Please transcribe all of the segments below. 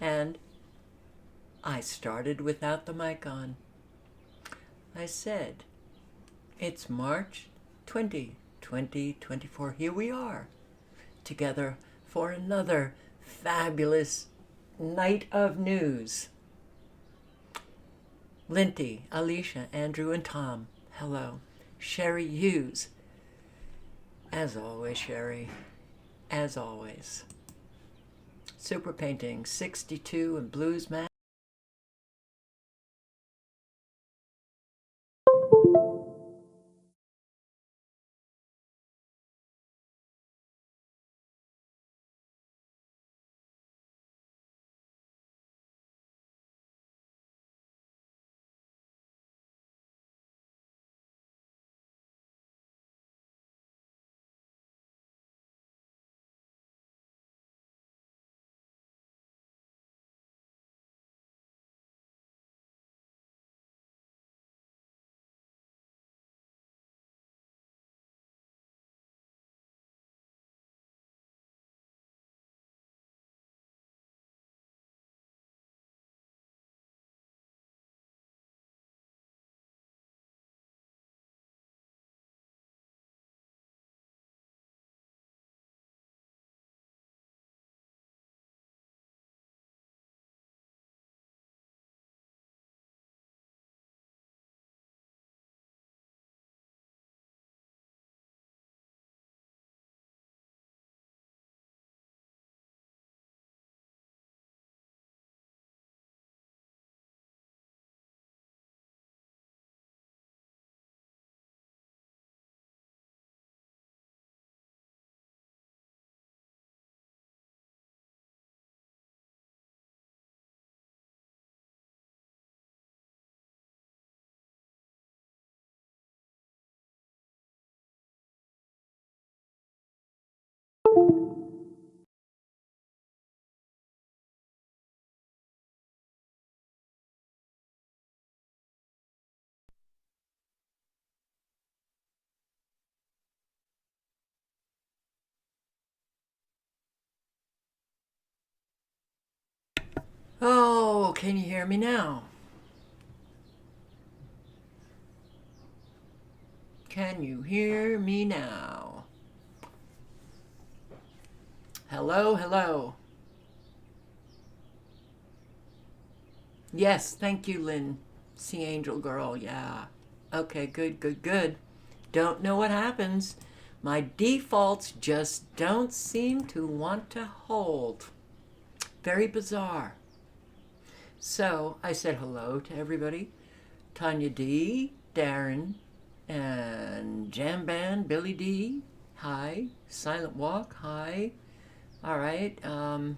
And I started without the mic on. I said, it's March 2024. Here we are, together for another fabulous night of news. Linty, Alicia, Andrew, and Tom, hello. Sherry Hughes, as always, Sherry, as always. Super Painting 62 and Blues Man. Oh, can you hear me now? Can you hear me now? Hello, hello. Yes, thank you, Lynn. Sea Angel Girl, yeah. Okay, good, good, good. Don't know what happens. My defaults just don't seem to want to hold. Very bizarre. So I said hello to everybody. Tanya D, Darren, and Jam Band, Billy D, hi. Silent Walk, hi. All right. And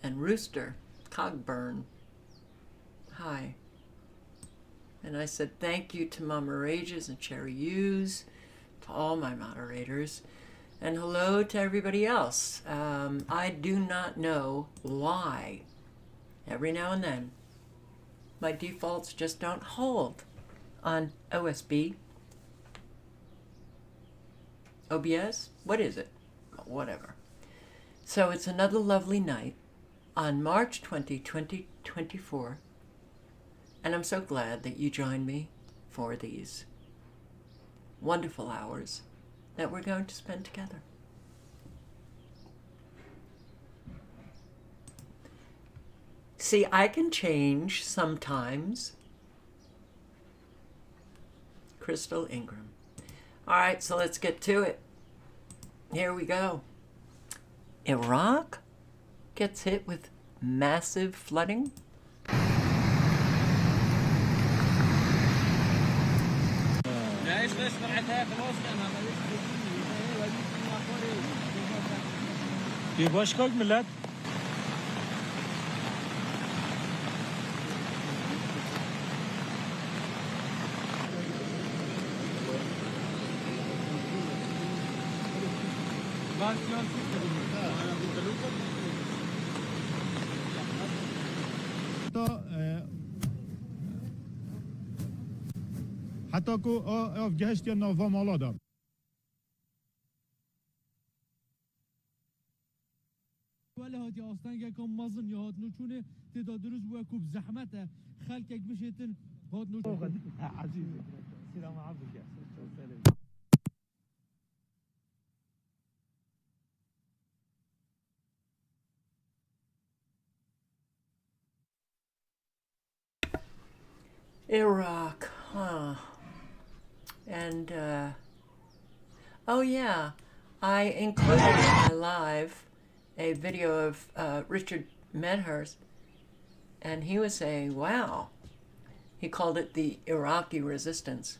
Rooster, Cogburn, hi. And I said thank you to Mama Rages and Cherry Hughes, to all my moderators, and hello to everybody else. I do not know why. Every now and then, my defaults just don't hold on OSB. OBS? What is it? Whatever. So it's another lovely night on March 20, 2024. And I'm so glad that you joined me for these wonderful hours that we're going to spend together. See, I can change sometimes. Crystal Ingram. All right, so let's get to it. Here we go. Iraq gets hit with massive flooding. باشگاه ملت حتی کو آف گهشت یا ناوا مالا دار ولی هاتی آستان یکم مازن یا هات نوچونه تعداد روز بو کوب زحمته خلک بشیتن هات نوچونه عزیزي سلام عبدك Iraq, huh? And, oh yeah, I included in my live a video of Richard Medhurst, and he was saying, wow, he called it the Iraqi resistance,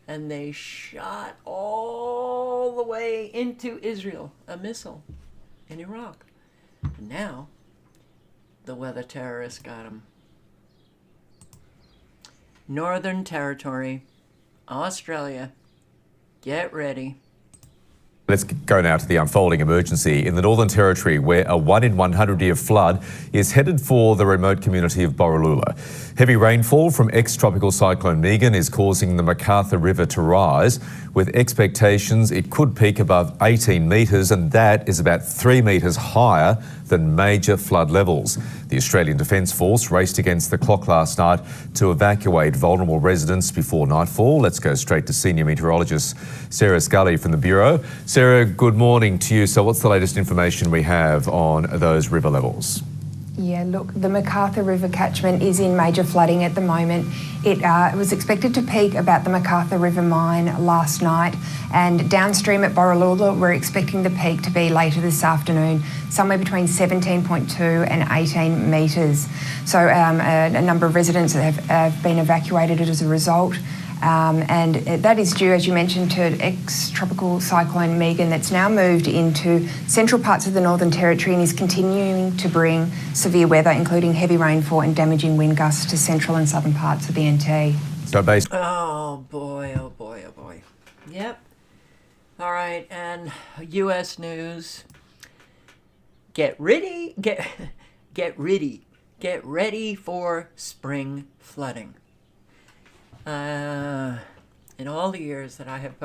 and they shot all the way into Israel a missile in Iraq. And now, the weather terrorists got him. Northern Territory, Australia, get ready. Let's go now to the unfolding emergency in the Northern Territory, where a 1 in 100 year flood is headed for the remote community of Borroloola. Heavy rainfall from ex-tropical cyclone Megan is causing the MacArthur River to rise, with expectations it could peak above 18 metres, and that is about 3 metres higher than major flood levels. The Australian Defence Force raced against the clock last night to evacuate vulnerable residents before nightfall. Let's go straight to senior meteorologist Sarah Scully from the Bureau. Sarah, good morning to you. So what's the latest information we have on those river levels? Yeah, look, the MacArthur River catchment is in major flooding at the moment. It was expected to peak about the MacArthur River mine last night, and downstream at Borroloola, we're expecting the peak to be later this afternoon, somewhere between 17.2 and 18 metres. So a number of residents have been evacuated as a result. And that is due, as you mentioned, to ex-tropical cyclone Megan that's now moved into central parts of the Northern Territory and is continuing to bring severe weather, including heavy rainfall and damaging wind gusts to central and southern parts of the NT. So based Oh boy, oh boy, oh boy. Yep. All right, and U.S. news. Get ready for spring flooding. In all the years that I've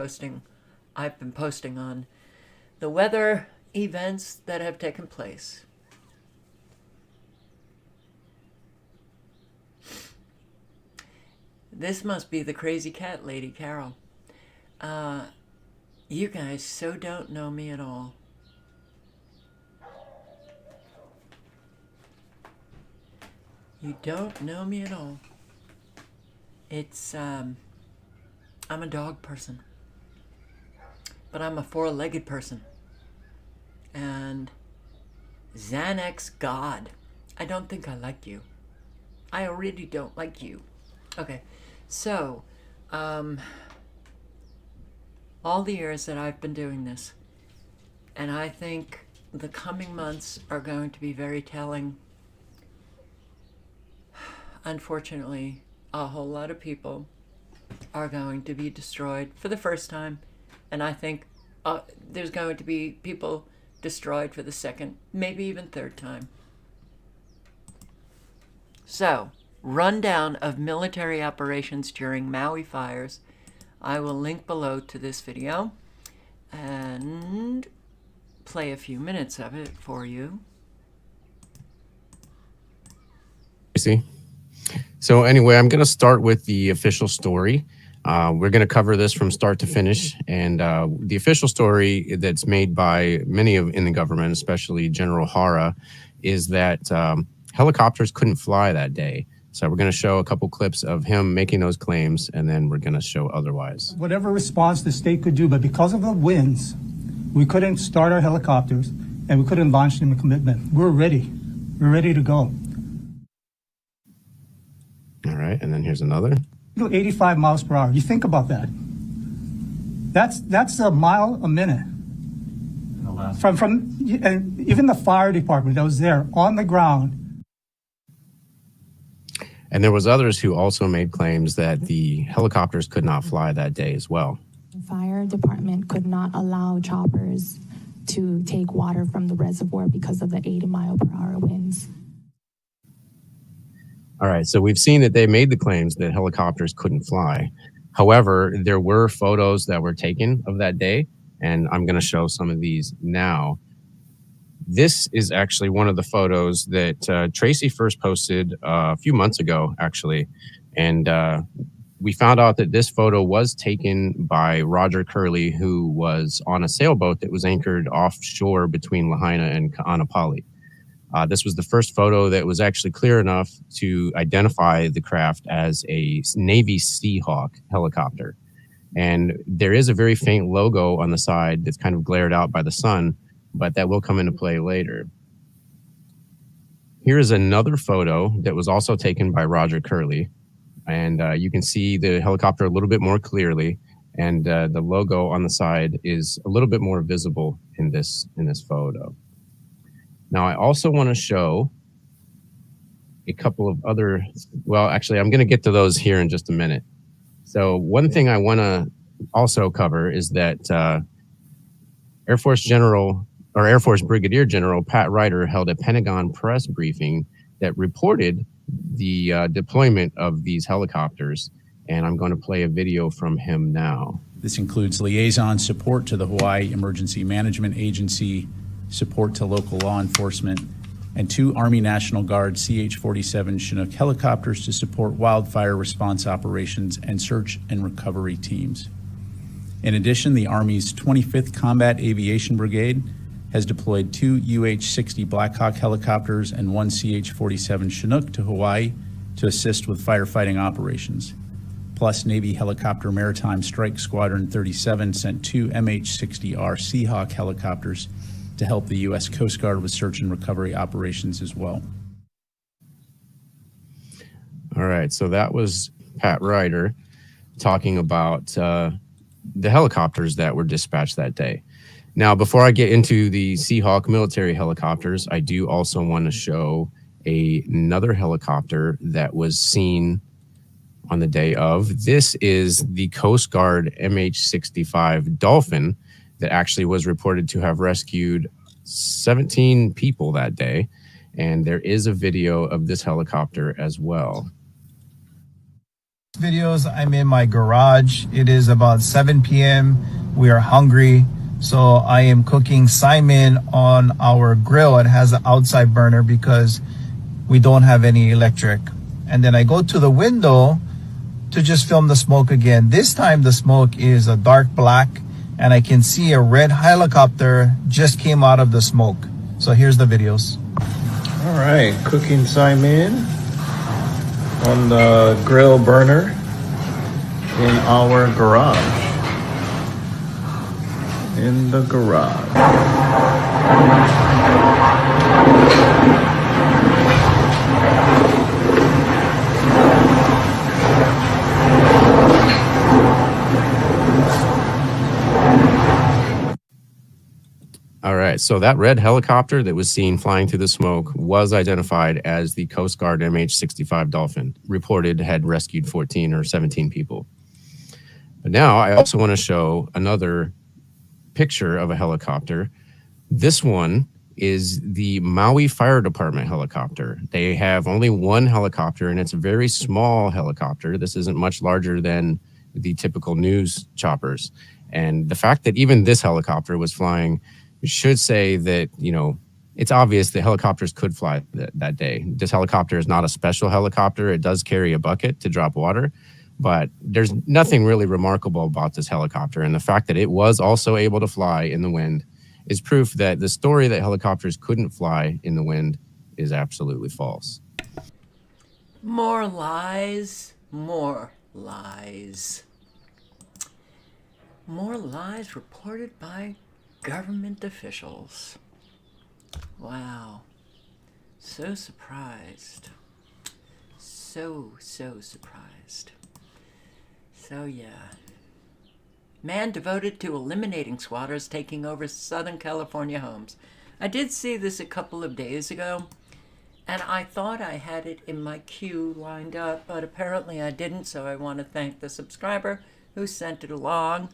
been posting on the weather events that have taken place. This must be the crazy cat lady, Carol. You guys so don't know me at all. You don't know me at all. It's, I'm a dog person, but I'm a four-legged person. And Xanax God, I don't think I like you. I already don't like you. Okay, so, all the years that I've been doing this, and I think the coming months are going to be very telling. Unfortunately, a whole lot of people are going to be destroyed for the first time, and I think there's going to be people destroyed for the second, maybe even third time. So, rundown of military operations during Maui fires. I will link below to this video and play a few minutes of it for you. See. So anyway, I'm going to start with the official story. We're going to cover this from start to finish. And the official story that's made by many in the government, especially General Hara, is that helicopters couldn't fly that day. So we're going to show a couple clips of him making those claims, and then we're going to show otherwise. Whatever response the state could do, but because of the winds, we couldn't start our helicopters and we couldn't launch them a commitment. We're ready. We're ready to go. All right, and then here's another. 85 miles per hour. You think about that. That's a mile a minute. And even the fire department that was there on the ground. And there was others who also made claims that the helicopters could not fly that day as well. The fire department could not allow choppers to take water from the reservoir because of the 80-mile-per-hour winds. All right, so we've seen that they made the claims that helicopters couldn't fly. However, there were photos that were taken of that day, and I'm going to show some of these now. This is actually one of the photos that Tracy first posted a few months ago, actually. And we found out that this photo was taken by Roger Curley, who was on a sailboat that was anchored offshore between Lahaina and Ka'anapali. This was the first photo that was actually clear enough to identify the craft as a Navy Seahawk helicopter. And there is a very faint logo on the side that's kind of glared out by the sun, but that will come into play later. Here is another photo that was also taken by Roger Curley. And you can see the helicopter a little bit more clearly. And the logo on the side is a little bit more visible in this photo. Now, I also want to show a couple of other, well, actually, I'm going to get to those here in just a minute. So one thing I want to also cover is that Air Force Brigadier General Pat Ryder held a Pentagon press briefing that reported the deployment of these helicopters. And I'm going to play a video from him now. This includes liaison support to the Hawaii Emergency Management Agency, support to local law enforcement, and 2 Army National Guard CH-47 Chinook helicopters to support wildfire response operations and search and recovery teams. In addition, the Army's 25th Combat Aviation Brigade has deployed 2 UH-60 Black Hawk helicopters and 1 CH-47 Chinook to Hawaii to assist with firefighting operations. Plus, Navy Helicopter Maritime Strike Squadron 37 sent 2 MH-60R Seahawk helicopters to help the U.S. Coast Guard with search and recovery operations as well. All right, so that was Pat Ryder talking about the helicopters that were dispatched that day. Now, before I get into the Seahawk military helicopters, I do also want to show another helicopter that was seen on the day of. This is the Coast Guard MH-65 Dolphin that actually was reported to have rescued 17 people that day. And there is a video of this helicopter as well. Videos, I'm in my garage. It is about 7 p.m. We are hungry. So I am cooking Simon on our grill. It has an outside burner because we don't have any electric. And then I go to the window to just film the smoke again. This time the smoke is a dark black, and I can see a red helicopter just came out of the smoke. So here's the videos. All right, cooking Simon on the grill burner in our garage. In the garage. All right, so that red helicopter that was seen flying through the smoke was identified as the Coast Guard MH-65 Dolphin, reported had rescued 14 or 17 people. But now I also want to show another picture of a helicopter. This one is the Maui Fire Department helicopter. They have only one helicopter, and it's a very small helicopter. This isn't much larger than the typical news choppers. And the fact that even this helicopter was flying should say that, you know, it's obvious that helicopters could fly that day. This helicopter is not a special helicopter. It does carry a bucket to drop water, but there's nothing really remarkable about this helicopter. And the fact that it was also able to fly in the wind is proof that the story that helicopters couldn't fly in the wind is absolutely false. More lies, more lies. More lies reported by government officials. Wow. So surprised. So surprised. So yeah. Man devoted to eliminating squatters taking over Southern California homes. I did see this a couple of days ago, and I thought I had it in my queue lined up, but apparently I didn't, so I want to thank the subscriber who sent it along.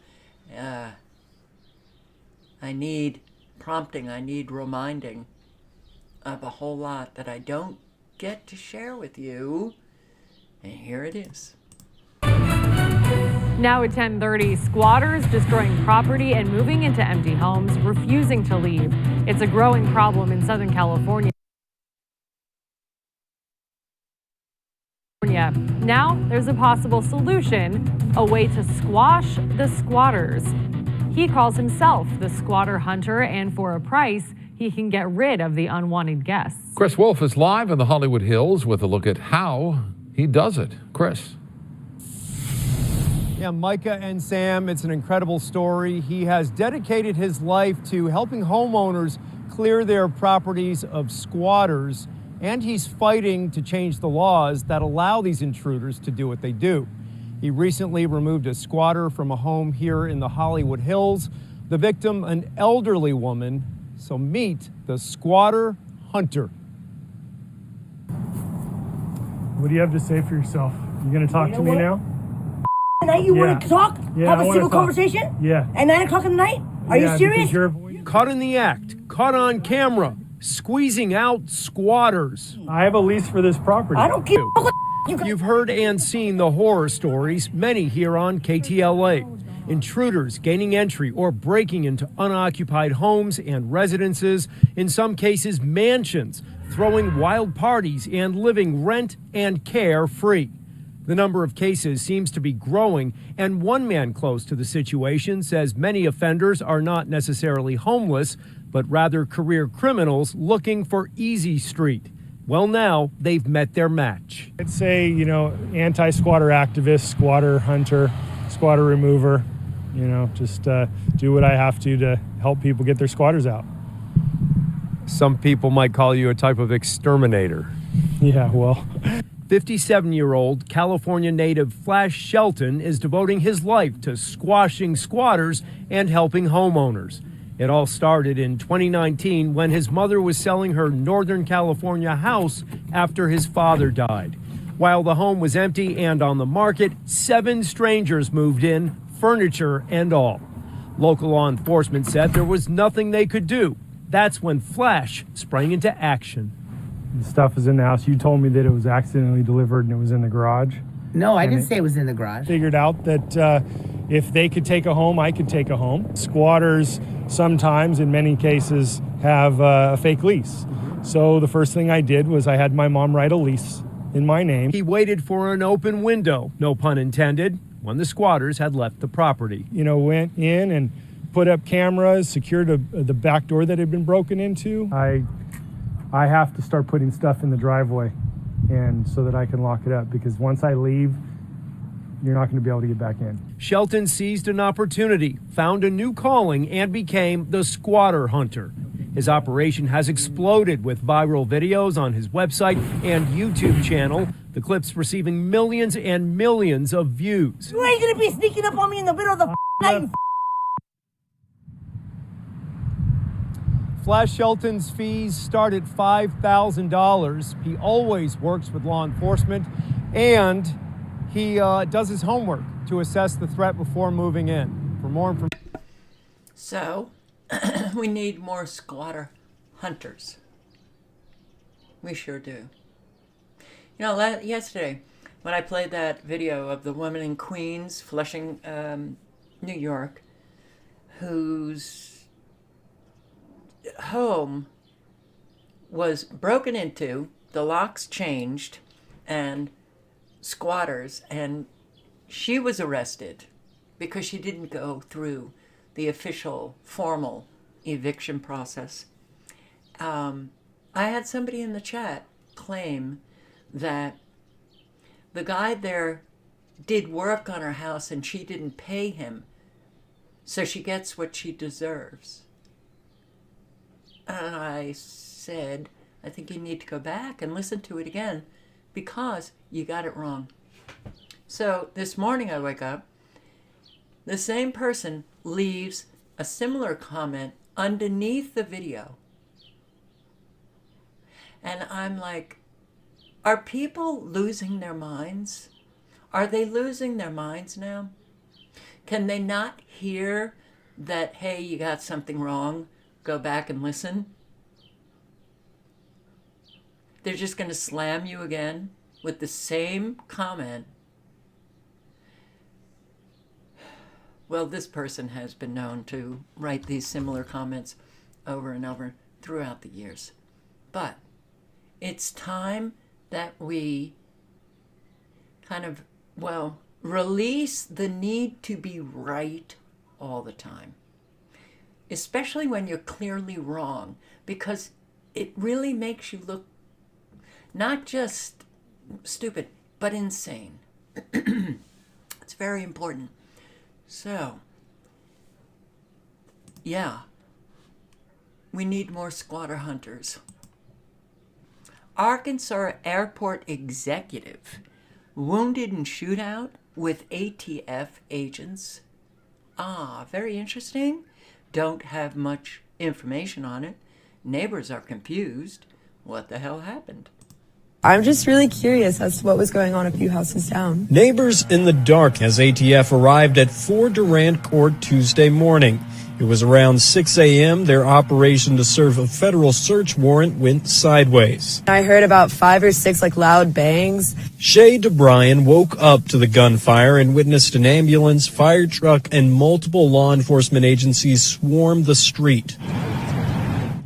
I need prompting, I need reminding of a whole lot that I don't get to share with you. And here it is. Now at 10:30, squatters destroying property and moving into empty homes, refusing to leave. It's a growing problem in Southern California. Now there's a possible solution, a way to squash the squatters. He calls himself the squatter hunter, and for a price, he can get rid of the unwanted guests. Chris Wolf is live in the Hollywood Hills with a look at how he does it. Chris. Yeah, Micah and Sam, it's an incredible story. He has dedicated his life to helping homeowners clear their properties of squatters, and he's fighting to change the laws that allow these intruders to do what they do. He recently removed a squatter from a home here in the Hollywood Hills. The victim, an elderly woman. So meet the squatter hunter. What do you have to say for yourself? You gonna talk to me now? Tonight you want to talk? Yeah, have a civil conversation? Yeah. At 9 o'clock in the night? Are you serious? Caught in the act, caught on camera, squeezing out squatters. I have a lease for this property. I don't give a You've heard and seen the horror stories, many here on KTLA. Intruders gaining entry or breaking into unoccupied homes and residences, in some cases mansions, throwing wild parties and living rent and carefree. The number of cases seems to be growing, and one man close to the situation says many offenders are not necessarily homeless, but rather career criminals looking for easy street. Well, now they've met their match. I'd say, anti-squatter activist, squatter hunter, squatter remover, just do what I have to help people get their squatters out. Some people might call you a type of exterminator. Yeah, well. 57-year-old California native Flash Shelton is devoting his life to squashing squatters and helping homeowners. It all started in 2019 when his mother was selling her Northern California house after his father died. While the home was empty and on the market, 7 strangers moved in, furniture and all. Local law enforcement said there was nothing they could do. That's when Flash sprang into action. The stuff is in the house. You told me that it was accidentally delivered and it was in the garage. No, I didn't say it was in the garage. Figured out that if they could take a home, I could take a home. Squatters sometimes, in many cases, have a fake lease. So the first thing I did was I had my mom write a lease in my name. He waited for an open window, no pun intended, when the squatters had left the property. Went in and put up cameras, secured the back door that had been broken into. I have to start putting stuff in the driveway and so that I can lock it up, because once I leave, you're not going to be able to get back in. Shelton seized an opportunity, found a new calling, and became the squatter hunter. His operation has exploded with viral videos on his website and YouTube channel, the clips receiving millions and millions of views. You ain't going to be sneaking up on me in the middle of the night. Flash Shelton's fees start at $5,000. He always works with law enforcement, and he does his homework to assess the threat before moving in. For more information. So, we need more squatter hunters. We sure do. Yesterday, when I played that video of the woman in Queens, Flushing, New York, whose home was broken into, the locks changed, and squatters, and she was arrested because she didn't go through the official formal eviction process. I had somebody in the chat claim that the guy there did work on her house and she didn't pay him, so she gets what she deserves. And I said, I think you need to go back and listen to it again because you got it wrong. So this morning I wake up, the same person leaves a similar comment underneath the video. And I'm like, are people losing their minds? Are they losing their minds now? Can they not hear that, hey, you got something wrong? Go back and listen. They're just going to slam you again with the same comment. Well, this person has been known to write these similar comments over and over throughout the years. But it's time that we kind of, well, release the need to be right all the time, especially when you're clearly wrong, because it really makes you look not just stupid, but insane. It's very important. So, yeah, we need more squatter hunters. Arkansas airport executive wounded in shootout with ATF agents. Ah, very interesting. Don't have much information on it. Neighbors are confused. What the hell happened? I'm just really curious as to what was going on a few houses down. Neighbors in the dark as ATF arrived at 4 Durant Court Tuesday morning. It was around 6 a.m. Their operation to serve a federal search warrant went sideways. I heard about 5 or 6 loud bangs. Shay DeBryan woke up to the gunfire and witnessed an ambulance, fire truck, and multiple law enforcement agencies swarm the street.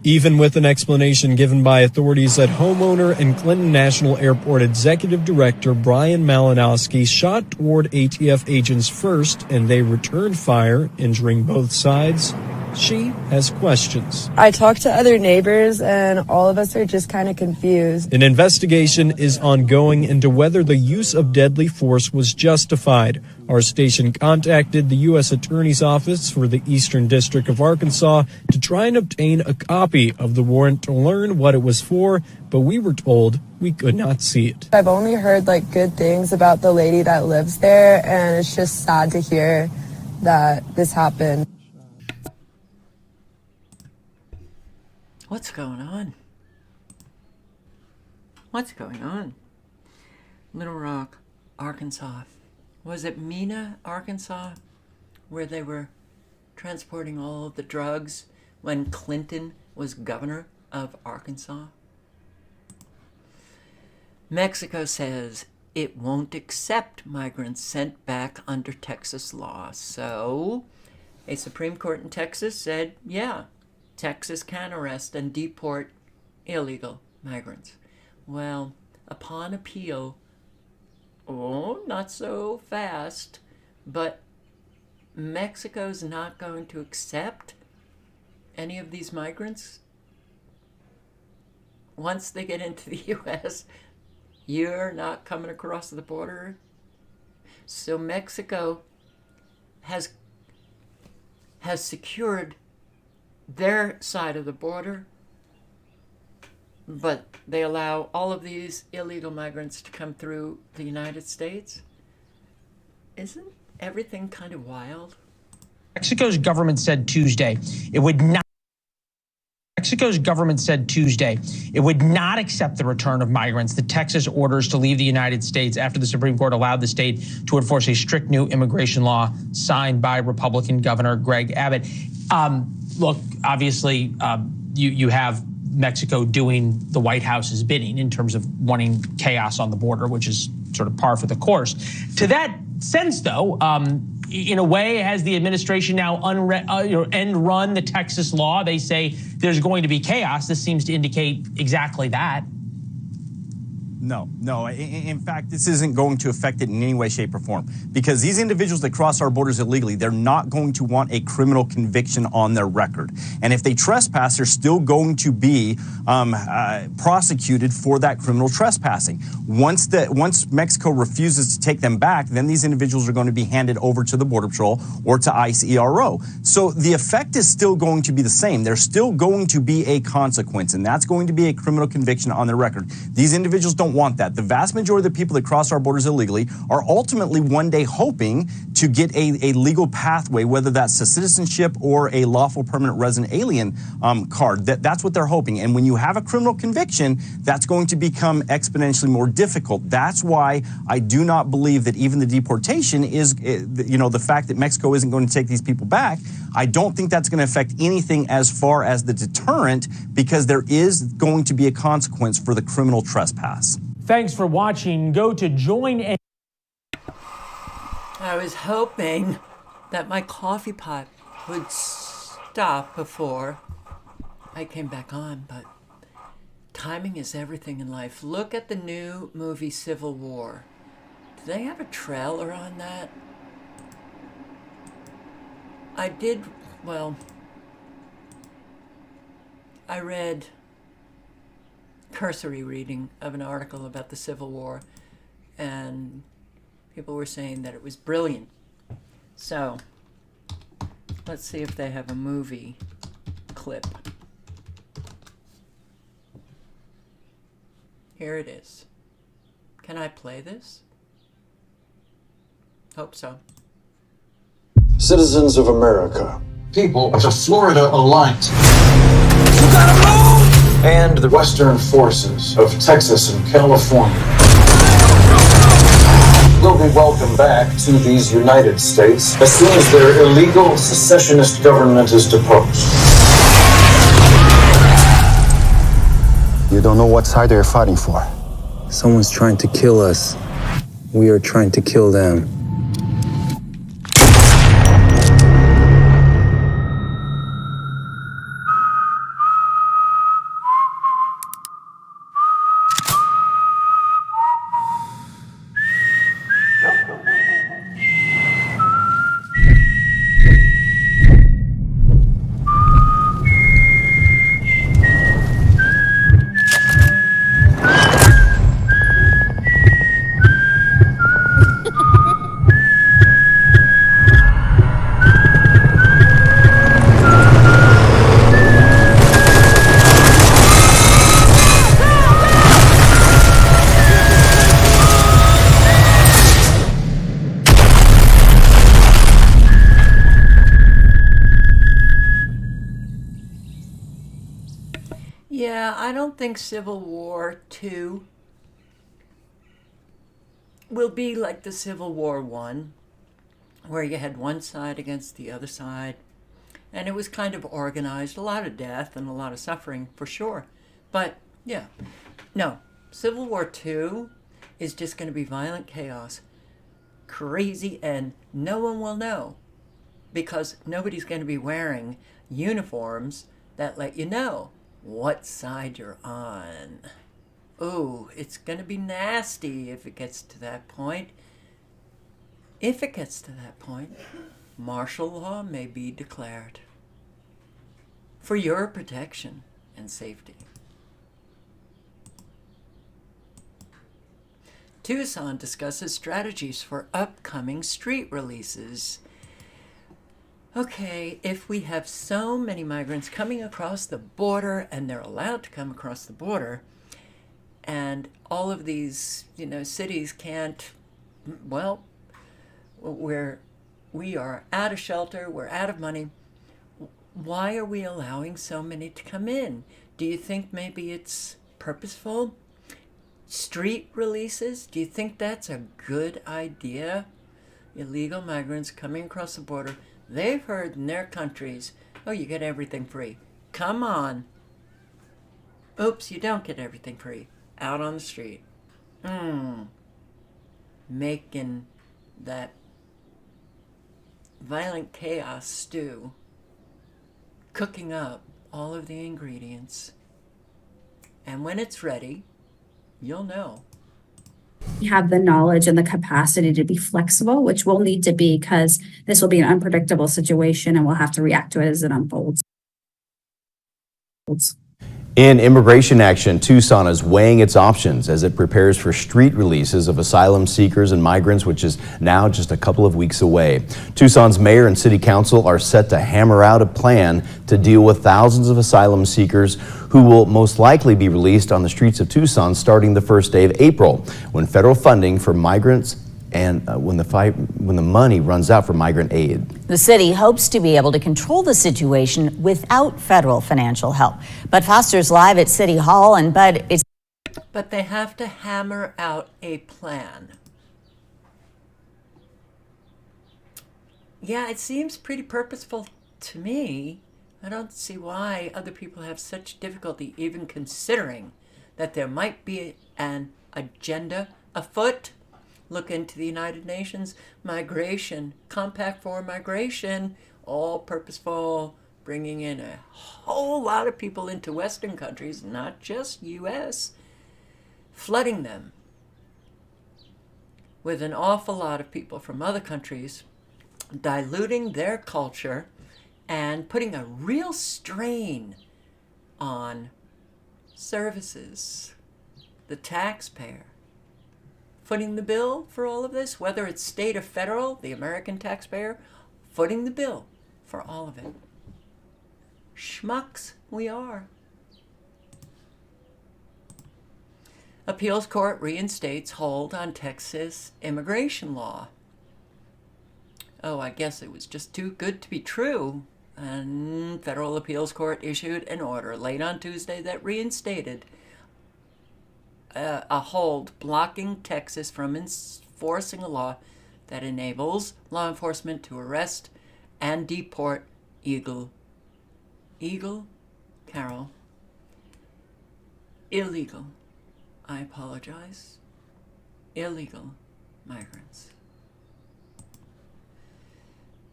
Even with an explanation given by authorities that homeowner and Clinton National Airport Executive Director Brian Malinowski shot toward ATF agents first and they returned fire, injuring both sides, she has questions. I talked to other neighbors and all of us are just kind of confused. An investigation is ongoing into whether the use of deadly force was justified. Our station contacted the U.S. Attorney's Office for the Eastern District of Arkansas to try and obtain a copy of the warrant to learn what it was for, but we were told we could not see it. I've only heard good things about the lady that lives there, and it's just sad to hear that this happened. What's going on? What's going on? Little Rock, Arkansas. Was it Mena, Arkansas, where they were transporting all of the drugs when Clinton was governor of Arkansas? Mexico says it won't accept migrants sent back under Texas law. So, a Supreme Court in Texas said, yeah, Texas can arrest and deport illegal migrants. Well, upon appeal, not so fast, but Mexico's not going to accept any of these migrants. Once they get into the U.S., you're not coming across the border. So Mexico has secured their side of the border, but they allow all of these illegal migrants to come through the United States. Isn't everything kind of wild? Mexico's government said Tuesday it would not accept the return of migrants. The Texas orders to leave the United States after the Supreme Court allowed the state to enforce a strict new immigration law signed by Republican Governor Greg Abbott. Look, obviously, you have Mexico doing the White House's bidding in terms of wanting chaos on the border, which is sort of par for the course. To that sense, though, in a way, has the administration now end run the Texas law? They say there's going to be chaos. This seems to indicate exactly that. No. In fact, this isn't going to affect it in any way, shape, or form. Because these individuals that cross our borders illegally, they're not going to want a criminal conviction on their record. And if they trespass, they're still going to be prosecuted for that criminal trespassing. Once Mexico refuses to take them back, then these individuals are going to be handed over to the Border Patrol or to ICE ERO. So the effect is still going to be the same. There's still going to be a consequence, and that's going to be a criminal conviction on their record. These individuals don't want that. The vast majority of the people that cross our borders illegally are ultimately one day hoping to get a legal pathway, whether that's to citizenship or a lawful permanent resident alien card. That's what they're hoping. And when you have a criminal conviction, that's going to become exponentially more difficult. That's why I do not believe that even the deportation is, the fact that Mexico isn't going to take these people back, I don't think that's going to affect anything as far as the deterrent, because there is going to be a consequence for the criminal trespass. Thanks for watching. Go to join. I was hoping that my coffee pot would stop before I came back on, but timing is everything in life. Look at the new movie Civil War. Do they have a trailer on that? I read cursory reading of an article about the Civil War, and people were saying that it was brilliant. So, let's see if they have a movie clip. Here it is. Can I play this? Hope so. Citizens of America, people of the Florida Alliance, and the Western forces of Texas and California will be welcomed back to these United States as soon as their illegal secessionist government is deposed. You don't know what side they're fighting for. Someone's trying to kill us. We are trying to kill them. Yeah, I don't think Civil War II will be like the Civil War I, where you had one side against the other side, and it was kind of organized, a lot of death and a lot of suffering for sure. But yeah, no, Civil War II is just going to be violent chaos, crazy, and no one will know because nobody's going to be wearing uniforms that let you know what side you're on. Oh, it's going to be nasty if it gets to that point. If it gets to that point, martial law may be declared for your protection and safety. Tucson discusses strategies for upcoming street releases. Okay, if we have so many migrants coming across the border, and they're allowed to come across the border, and all of these, cities can't, well, we are out of shelter, we're out of money, why are we allowing so many to come in? Do you think maybe it's purposeful? Street releases, do you think that's a good idea? Illegal migrants coming across the border, they've heard in their countries, oh, you get everything free. Come on. Oops, you don't get everything free. Out on the street. Making that violent chaos stew. Cooking up all of the ingredients. And when it's ready, you'll know. We have the knowledge and the capacity to be flexible, which we'll need to be because this will be an unpredictable situation and we'll have to react to it as it unfolds. In immigration action, Tucson is weighing its options as it prepares for street releases of asylum seekers and migrants, which is now just a couple of weeks away. Tucson's mayor and city council are set to hammer out a plan to deal with thousands of asylum seekers who will most likely be released on the streets of Tucson starting the first day of April, when federal funding for migrants and when the money runs out for migrant aid. The city hopes to be able to control the situation without federal financial help. Bud Foster's live at City Hall, and Bud, But they have to hammer out a plan. Yeah, it seems pretty purposeful to me. I don't see why other people have such difficulty even considering that there might be an agenda afoot. Look into the United Nations Migration Compact for Migration, all purposeful, bringing in a whole lot of people into Western countries, not just U.S., flooding them with an awful lot of people from other countries, diluting their culture and putting a real strain on services, the taxpayer. Footing the bill for all of this, whether it's state or federal, the American taxpayer, footing the bill for all of it. Schmucks we are. Appeals court reinstates hold on Texas immigration law. Oh, I guess it was just too good to be true. And federal appeals court issued an order late on Tuesday that reinstated a hold blocking Texas from enforcing a law that enables law enforcement to arrest and deport illegal migrants.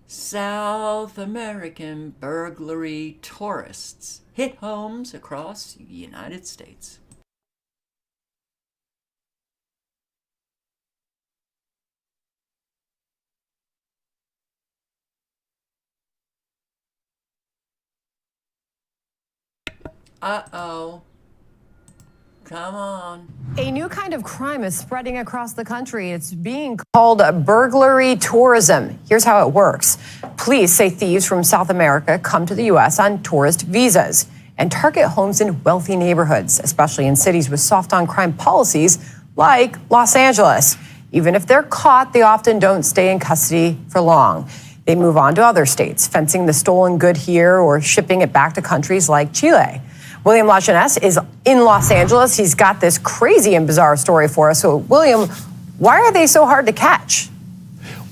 South American burglary tourists hit homes across the United States. Uh-oh. Come on. A new kind of crime is spreading across the country. It's being called burglary tourism. Here's how it works. Police say thieves from South America come to the U.S. on tourist visas and target homes in wealthy neighborhoods, especially in cities with soft on crime policies like Los Angeles. Even if they're caught, they often don't stay in custody for long. They move on to other states, fencing the stolen good here or shipping it back to countries like Chile. William Lajeunesse is in Los Angeles. He's got this crazy and bizarre story for us. So, William, why are they so hard to catch?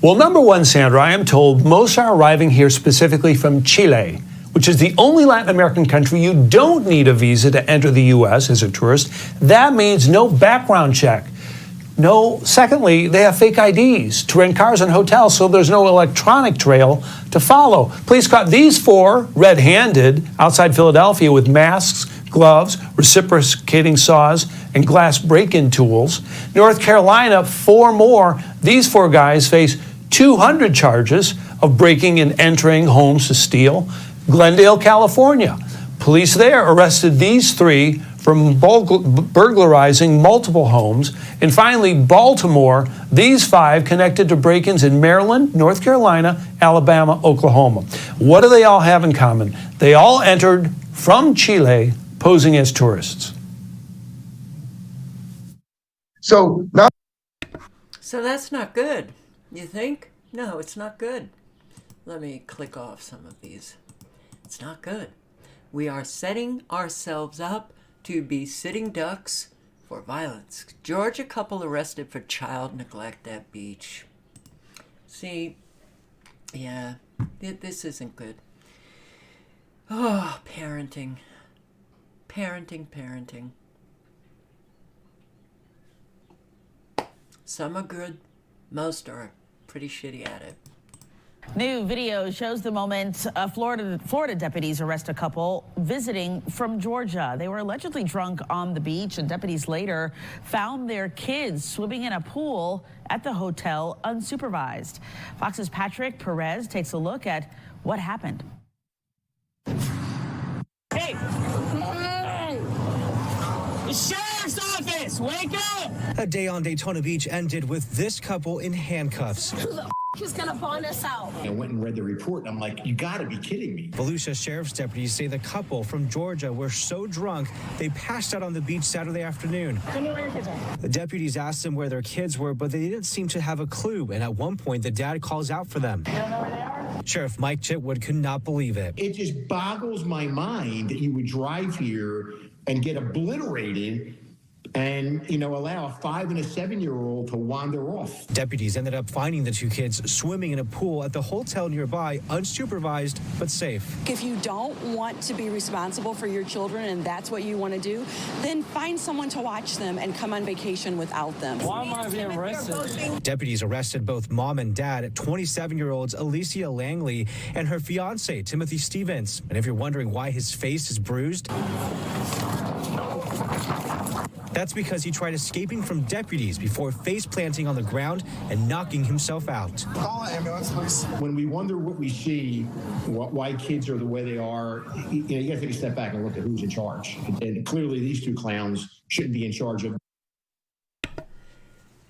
Well, number one, Sandra, I am told most are arriving here specifically from Chile, which is the only Latin American country you don't need a visa to enter the U.S. as a tourist. That means no background check. No, secondly, they have fake IDs to rent cars and hotels, so there's no electronic trail to follow. Police caught these four red-handed outside Philadelphia with masks, gloves, reciprocating saws, and glass break-in tools. North Carolina, 4 more. These 4 guys face 200 charges of breaking and entering homes to steal. Glendale, California. Police there arrested these 3 from burglarizing multiple homes. And finally, Baltimore, these 5 connected to break-ins in Maryland, North Carolina, Alabama, Oklahoma. What do they all have in common? They all entered from Chile posing as tourists. So that's not good, you think? No, it's not good. Let me click off some of these. It's not good. We are setting ourselves up to be sitting ducks for violence. Georgia couple arrested for child neglect at beach. See, yeah, this isn't good. Oh, parenting. Parenting. Some are good, most are pretty shitty at it. New video shows the moment Florida deputies arrest a couple visiting from Georgia. They were allegedly drunk on the beach, and deputies later found their kids swimming in a pool at the hotel unsupervised. Fox's Patrick Perez takes a look at what happened. Hey! The sheriff's office! Wake up! A day on Daytona Beach ended with this couple in handcuffs. Who the is gonna bond us out? I went and read the report, and I'm like, you gotta be kidding me. Volusia Sheriff's deputies say the couple from Georgia were so drunk they passed out on the beach Saturday afternoon. Tell me where your kids are. The deputies asked them where their kids were, but they didn't seem to have a clue, and at one point the dad calls out for them. You don't know where they are? Sheriff Mike Chitwood could not believe it. It just boggles my mind that you would drive here and get obliterated and, allow a 5 and a 7-year-old to wander off. Deputies ended up finding the two kids swimming in a pool at the hotel nearby, unsupervised but safe. If you don't want to be responsible for your children and that's what you want to do, then find someone to watch them and come on vacation without them. Why am I being arrested? Deputies arrested both mom and dad, 27-year-olds Alicia Langley and her fiance, Timothy Stevens. And if you're wondering why his face is bruised, that's because he tried escaping from deputies before face planting on the ground and knocking himself out. Call an ambulance, please. When we wonder what we see, why kids are the way they are, you got to take a step back and look at who's in charge. And clearly these two clowns shouldn't be in charge of.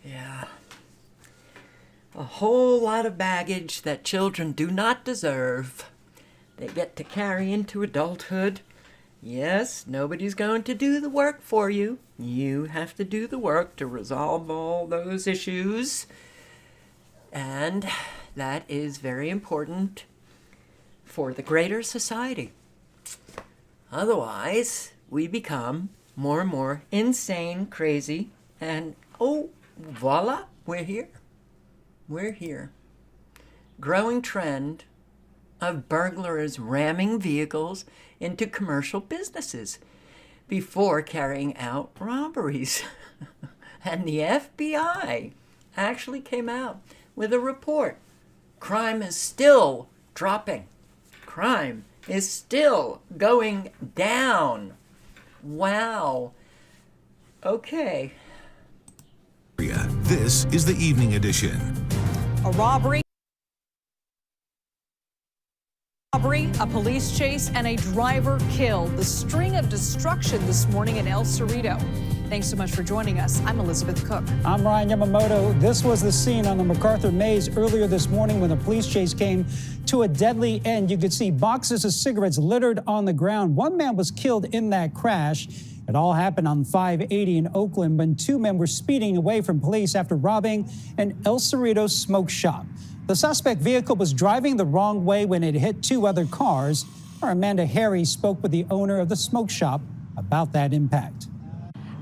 Yeah. A whole lot of baggage that children do not deserve. They get to carry into adulthood. Yes, nobody's going to do the work for you. You have to do the work to resolve all those issues. And that is very important for the greater society. Otherwise, we become more and more insane, crazy, and oh, voila, we're here. We're here. Growing trend of burglars ramming vehicles into commercial businesses before carrying out robberies. And the FBI actually came out with a report. Crime is still dropping. Crime is still going down. Wow. Okay. This is the Evening Edition. A robbery, a police chase, and a driver killed. The string of destruction this morning in El Cerrito. Thanks so much for joining us. I'm Elizabeth Cook. I'm Ryan Yamamoto. This was the scene on the MacArthur Maze earlier this morning when the police chase came to a deadly end. You could see boxes of cigarettes littered on the ground. One man was killed in that crash. It all happened on 580 in Oakland when two men were speeding away from police after robbing an El Cerrito smoke shop. The suspect vehicle was driving the wrong way when it hit two other cars. Our Amanda Harry spoke with the owner of the smoke shop about that impact.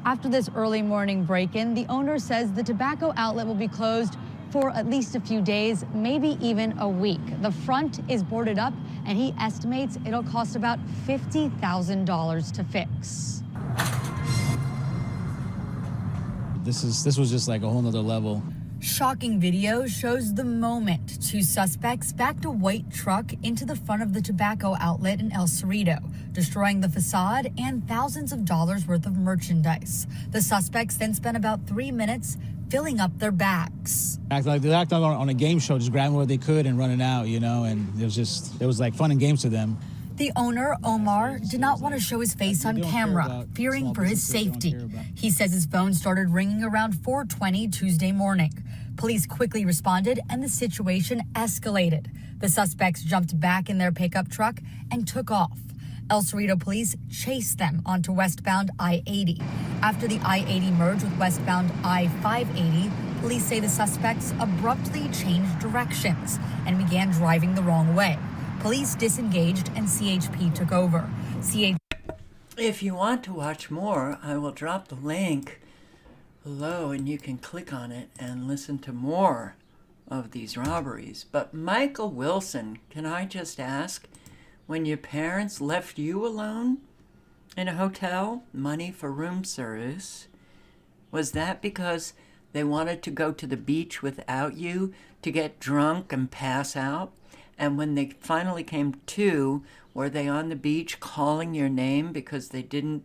After this early morning break-in, the owner says the tobacco outlet will be closed for at least a few days, maybe even a week. The front is boarded up, and he estimates it'll cost about $50,000 to fix. This was just like a whole nother level. Shocking video shows the moment two suspects backed a white truck into the front of the tobacco outlet in El Cerrito, destroying the facade and thousands of dollars worth of merchandise. The suspects then spent about 3 minutes filling up their bags. They acted on a game show, just grabbing what they could and running out, and it was like fun and games to them. The owner, Omar, did not want to show his face on camera, fearing for his safety. He says his phone started ringing around 4:20 Tuesday morning. Police quickly responded and the situation escalated. The suspects jumped back in their pickup truck and took off. El Cerrito police chased them onto westbound I-80. After the I-80 merged with westbound I-580, police say the suspects abruptly changed directions and began driving the wrong way. Police disengaged and CHP took over. If you want to watch more, I will drop the link below and you can click on it and listen to more of these robberies. But Michael Wilson, can I just ask, when your parents left you alone in a hotel, money for room service, was that because they wanted to go to the beach without you to get drunk and pass out? And when they finally came to, were they on the beach calling your name because they didn't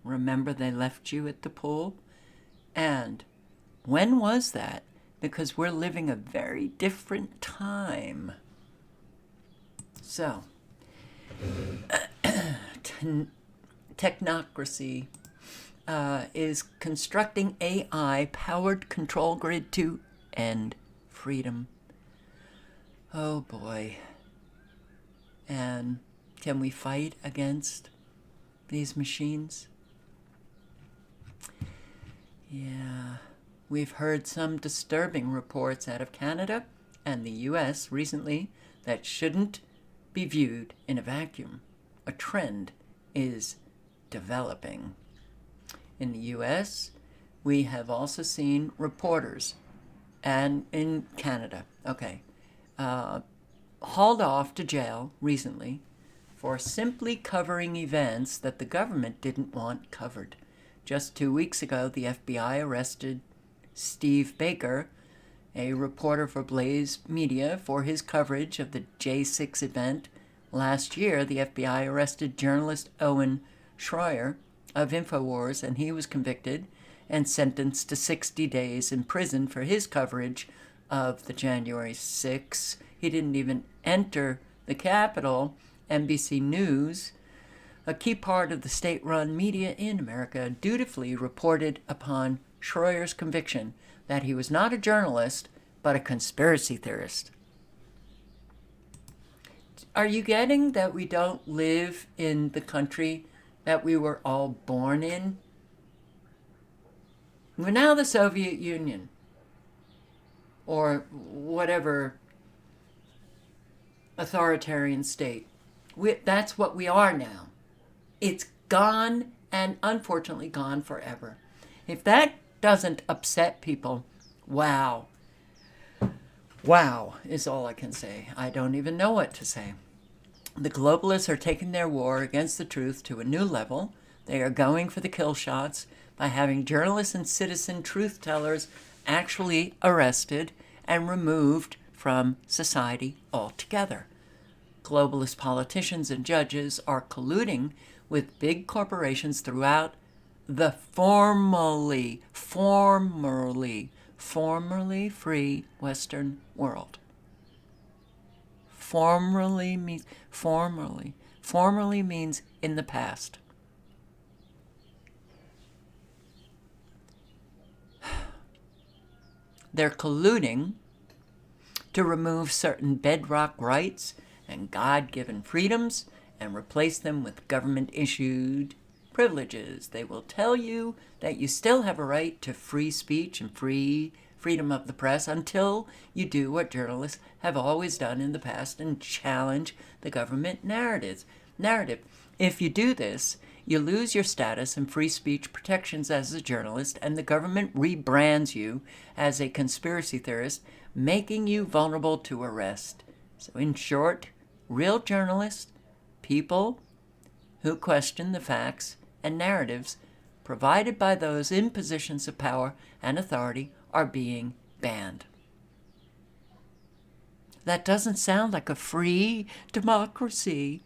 remember they left you at the pool? And when was that? Because we're living a very different time. So, technocracy is constructing AI-powered control grid to end freedom. Oh boy. And can we fight against these machines? Yeah, we've heard some disturbing reports out of Canada and the US recently that shouldn't be viewed in a vacuum. A trend is developing. In the US, we have also seen reporters, and in Canada, hauled off to jail recently for simply covering events that the government didn't want covered. Just 2 weeks ago, the FBI arrested Steve Baker, a reporter for Blaze Media, for his coverage of the J6 event. Last year, the FBI arrested journalist Owen Schroyer of InfoWars, and he was convicted and sentenced to 60 days in prison for his coverage of the January 6th. He didn't even enter the Capitol. NBC News, a key part of the state-run media in America, dutifully reported upon Schroyer's conviction that he was not a journalist, but a conspiracy theorist. Are you getting that we don't live in the country that we were all born in? We're now the Soviet Union, or whatever authoritarian state. That's what we are now. It's gone, and unfortunately gone forever. If that doesn't upset people, wow. Wow is all I can say. I don't even know what to say. The globalists are taking their war against the truth to a new level. They are going for the kill shots by having journalists and citizen truth tellers actually arrested and removed from society altogether. Globalist politicians and judges are colluding with big corporations throughout the formerly free Western world. Formerly means in the past. They're colluding to remove certain bedrock rights and God-given freedoms and replace them with government-issued privileges. They will tell you that you still have a right to free speech and freedom of the press until you do what journalists have always done in the past and challenge the government narrative. If you do this, you lose your status and free speech protections as a journalist, and the government rebrands you as a conspiracy theorist, making you vulnerable to arrest. So in short, real journalists, people who question the facts and narratives provided by those in positions of power and authority, are being banned. That doesn't sound like a free democracy.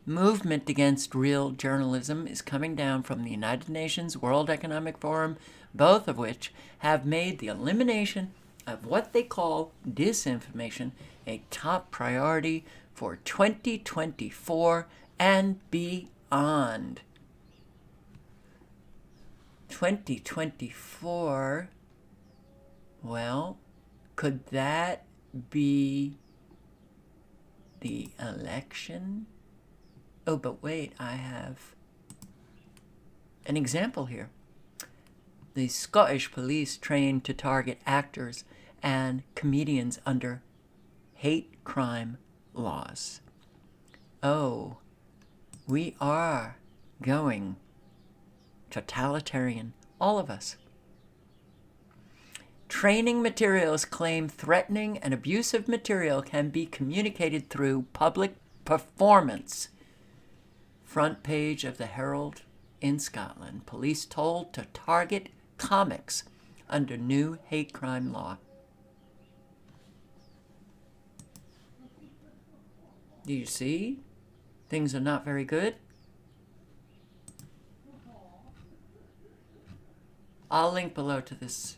Movement against real journalism is coming down from the United Nations, World Economic Forum, both of which have made the elimination of what they call disinformation a top priority for 2024 and beyond. 2024, well, could that be the election? Oh, but wait, I have an example here. The Scottish police trained to target actors and comedians under hate crime laws. Oh, we are going totalitarian, all of us. Training materials claim threatening and abusive material can be communicated through public performance. Front page of the Herald in Scotland. Police told to target comics under new hate crime law. Do you see? Things are not very good. I'll link below to this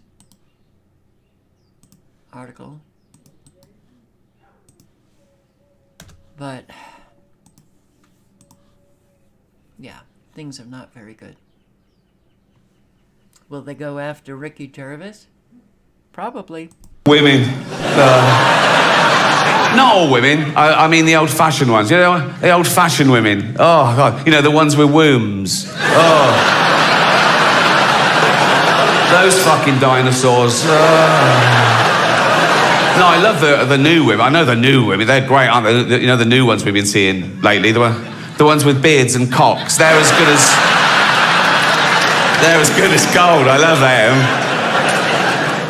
article. But, yeah, things are not very good. Will they go after Ricky Gervais? Probably. Women. Not all women. I mean the old-fashioned ones. You know, the old-fashioned women. Oh, God. You know, the ones with wombs. Oh. Those fucking dinosaurs. No, I love the new women. I know the new women. They're great, aren't they? You know, the new ones we've been seeing lately. The ones with beards and cocks. They're as good as... They're as good as gold. I love them.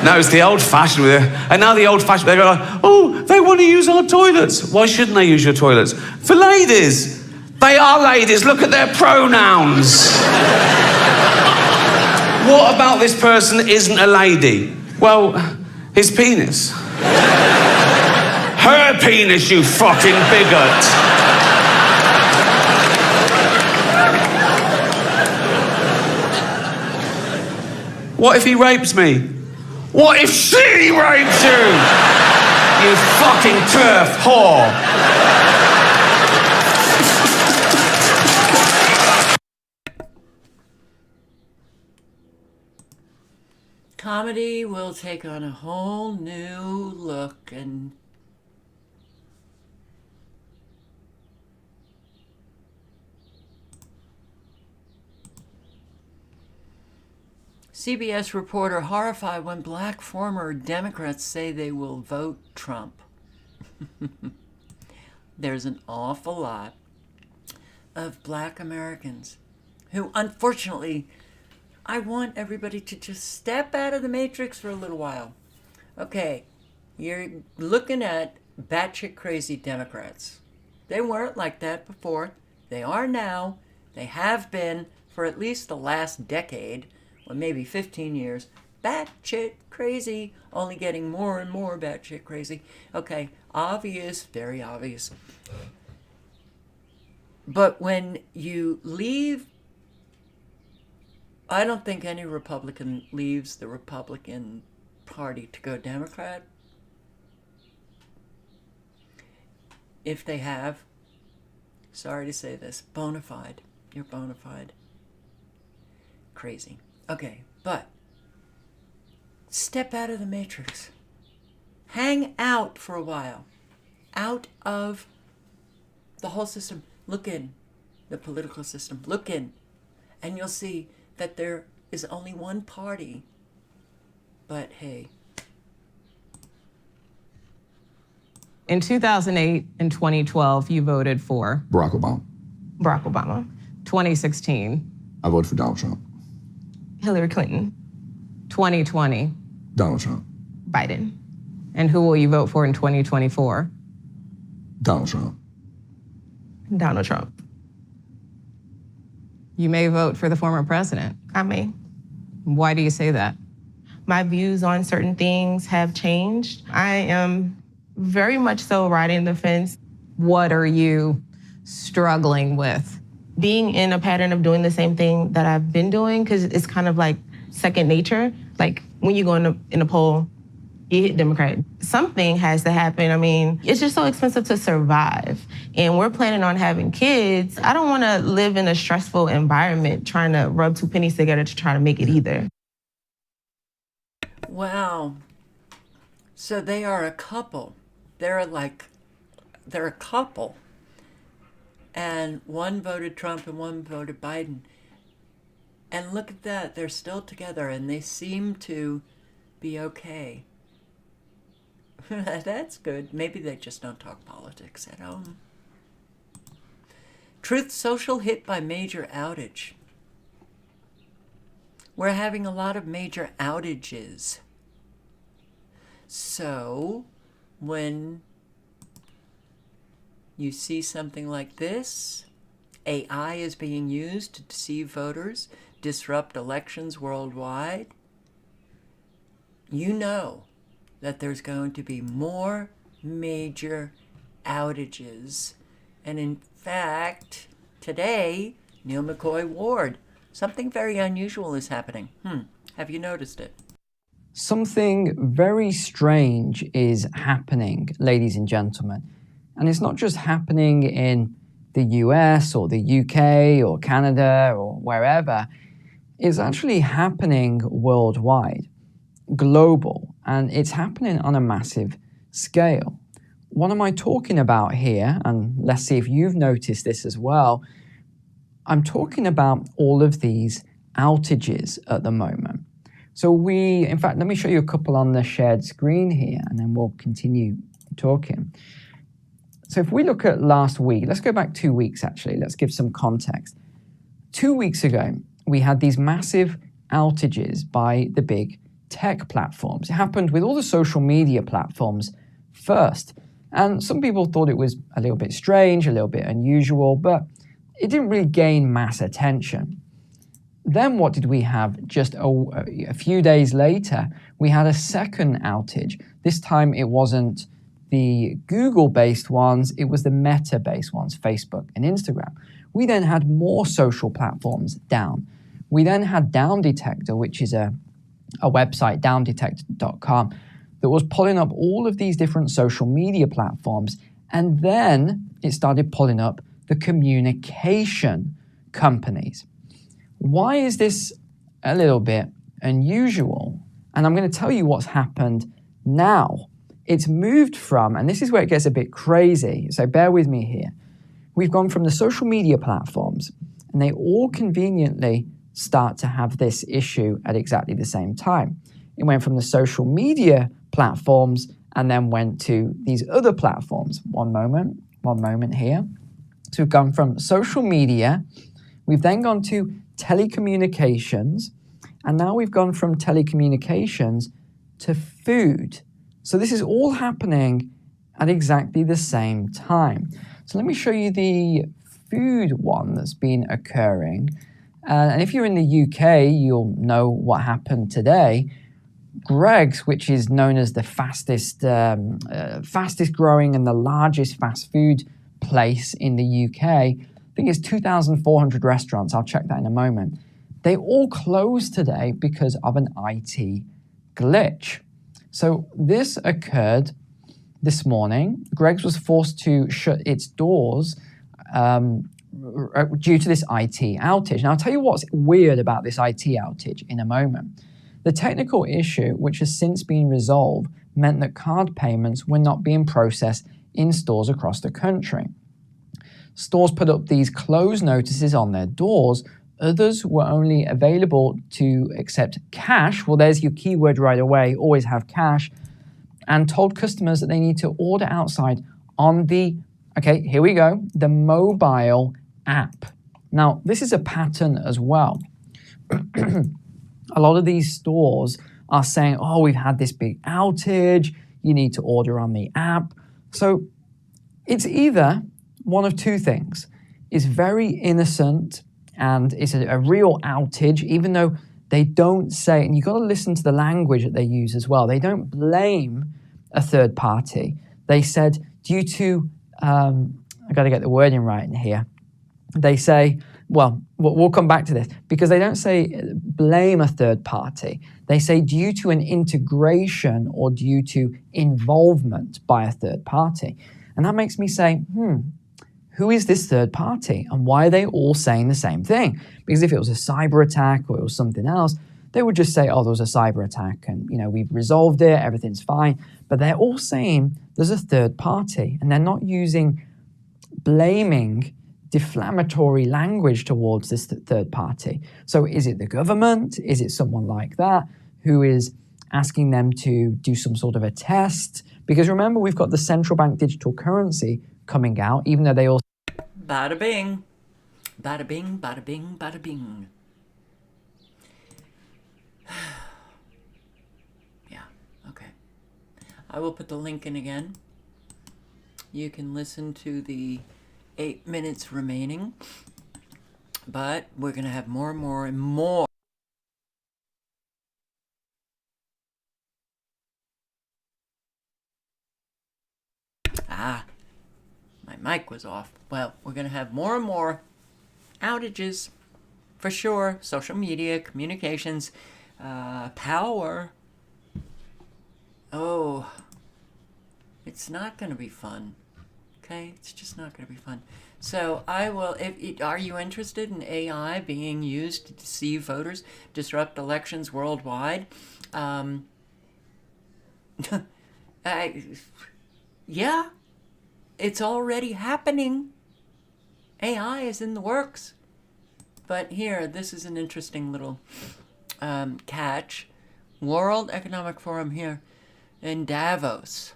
No, it's the old-fashioned with it. And now the old-fashioned, they go like, oh, they want to use our toilets. Why shouldn't they use your toilets? For ladies. They are ladies. Look at their pronouns. What about this person isn't a lady? Well, his penis. Her penis, you fucking bigot. What if he rapes me? What if she rapes you? You fucking turf whore. Comedy will take on a whole new look, and CBS reporter horrified when black former Democrats say they will vote Trump. There's an awful lot of black Americans who, unfortunately, I want everybody to just step out of the matrix for a little while. Okay, you're looking at batshit crazy Democrats. They weren't like that before. They are now. They have been for at least the last decade, or maybe 15 years. Batshit crazy, only getting more and more batshit crazy. Okay, obvious, very obvious. But when you leave, I don't think any Republican leaves the Republican Party to go Democrat. If they have, sorry to say this, bona fide. You're bona fide. Crazy. Okay, but step out of the matrix. Hang out for a while. Out of the whole system. Look in the political system. Look in. And you'll see that there is only one party, but hey. In 2008 and 2012, you voted for? Barack Obama. Barack Obama. 2016? I voted for Donald Trump. Hillary Clinton. 2020? Donald Trump. Biden. And who will you vote for in 2024? Donald Trump. Donald Trump. You may vote for the former president. I may. Why do you say that? My views on certain things have changed. I am very much so riding the fence. What are you struggling with? Being in a pattern of doing the same thing that I've been doing, because it's kind of like second nature. Like when you go in a poll, you hit Democrat. Something has to happen. I mean, it's just so expensive to survive. And we're planning on having kids. I don't want to live in a stressful environment trying to rub two pennies together to try to make it either. Wow. So they are a couple. They're a couple. And one voted Trump and one voted Biden. And look at that. They're still together and they seem to be okay. That's good. Maybe they just don't talk politics at home. Truth Social hit by major outage. We're having a lot of major outages. So, when you see something like this, AI is being used to deceive voters, disrupt elections worldwide, you know that there's going to be more major outages. And in fact, today, Neil McCoy Ward, something very unusual is happening. Have you noticed it? Something very strange is happening, ladies and gentlemen. And it's not just happening in the US or the UK or Canada or wherever. It's actually happening worldwide, global, and it's happening on a massive scale. What am I talking about here? And let's see if you've noticed this as well. I'm talking about all of these outages at the moment. So in fact, let me show you a couple on the shared screen here, and then we'll continue talking. So if we look at last week, let's go back 2 weeks actually, let's give some context. 2 weeks ago, we had these massive outages by the big tech platforms. It happened with all the social media platforms first. And some people thought it was a little bit strange, a little bit unusual, but it didn't really gain mass attention. Then what did we have? Just a few days later, we had a second outage. This time it wasn't the Google-based ones, it was the Meta-based ones, Facebook and Instagram. We then had more social platforms down. We then had Down Detector, which is a website, downdetector.com, that was pulling up all of these different social media platforms. And then it started pulling up the communication companies. Why is this a little bit unusual? And I'm going to tell you what's happened now. It's moved from, and this is where it gets a bit crazy, so bear with me here. We've gone from the social media platforms, and they all conveniently start to have this issue at exactly the same time. It went from the social media platforms and then went to these other platforms. One moment here. So we've gone from social media, we've then gone to telecommunications, and now we've gone from telecommunications to food. So this is all happening at exactly the same time. So let me show you the food one that's been occurring. And if you're in the UK, you'll know what happened today. Greggs, which is known as the fastest growing and the largest fast food place in the UK, I think it's 2,400 restaurants. I'll check that in a moment. They all closed today because of an IT glitch. So this occurred this morning. Greggs was forced to shut its doors due to this IT outage. Now, I'll tell you what's weird about this IT outage in a moment. The technical issue, which has since been resolved, meant that card payments were not being processed in stores across the country. Stores put up these close notices on their doors. Others were only available to accept cash. Well, there's your keyword right away, always have cash, and told customers that they need to order outside on the, okay, here we go, the mobile app. Now, this is a pattern as well. A lot of these stores are saying, oh, we've had this big outage, you need to order on the app. So it's either one of two things. It's very innocent and it's a real outage, even though they don't say, and you've got to listen to the language that they use as well. They don't blame a third party. They said due to, I got to get the wording right in here. They say, well, we'll come back to this, because they don't say blame a third party. They say due to an integration or due to involvement by a third party. And that makes me say, who is this third party and why are they all saying the same thing? Because if it was a cyber attack or it was something else, they would just say, oh, there was a cyber attack and, you know, we've resolved it, everything's fine. But they're all saying there's a third party, and they're not using blaming, deflammatory language towards this third party. So is it the government? Is it someone like that who is asking them to do some sort of a test? Because remember, we've got the central bank digital currency coming out, even though they all... Bada bing. Bada bing, bada bing, bada bing. Yeah, okay. I will put the link in again. You can listen to the 8 minutes remaining, but we're going to have more and more and more. My mic was off. Well, we're going to have more and more outages for sure. Social media, communications, power. Oh, it's not going to be fun. Okay, it's just not going to be fun. So I will, are you interested in AI being used to deceive voters, disrupt elections worldwide? Yeah, it's already happening. AI is in the works. But here, this is an interesting little catch. World Economic Forum here in Davos.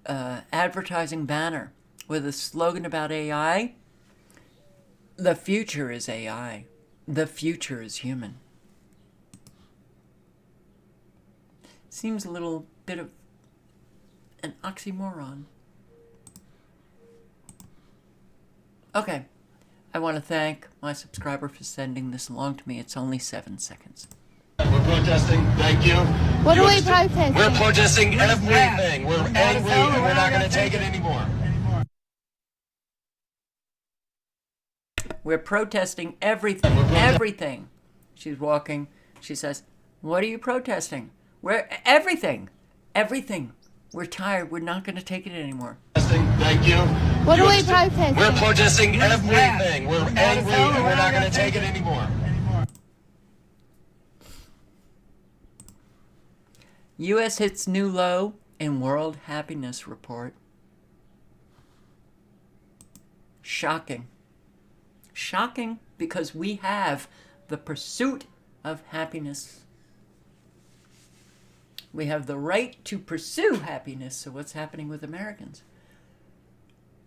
Advertising banner with a slogan about AI. The future is AI. The future is human. Seems a little bit of an oxymoron. Okay, I want to thank my subscriber for sending this along to me. It's only 7 seconds. We're protesting. Thank you. What are we protesting? We're protesting everything. We're angry and we're not going to take it anymore. We're protesting everything. Everything. She's walking. She says, "What are you protesting?" We're everything. Everything. We're tired. We're not going to take it anymore. Thank you. What are we protesting? We're protesting everything. We're angry and we're not going to take it anymore. U.S. hits new low in World Happiness Report. Shocking. Shocking because we have the pursuit of happiness. We have the right to pursue happiness. So what's happening with Americans?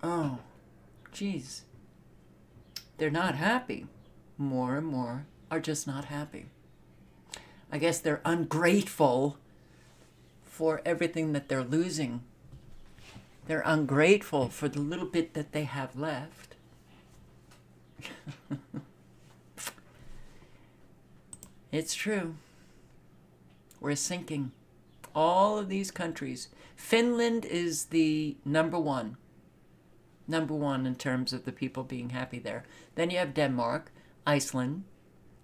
Oh, geez. They're not happy. More and more are just not happy. I guess they're ungrateful for everything that they're losing. They're ungrateful for the little bit that they have left. It's true. We're sinking. All of these countries. Finland is the number one in terms of the people being happy there. Then you have Denmark, Iceland.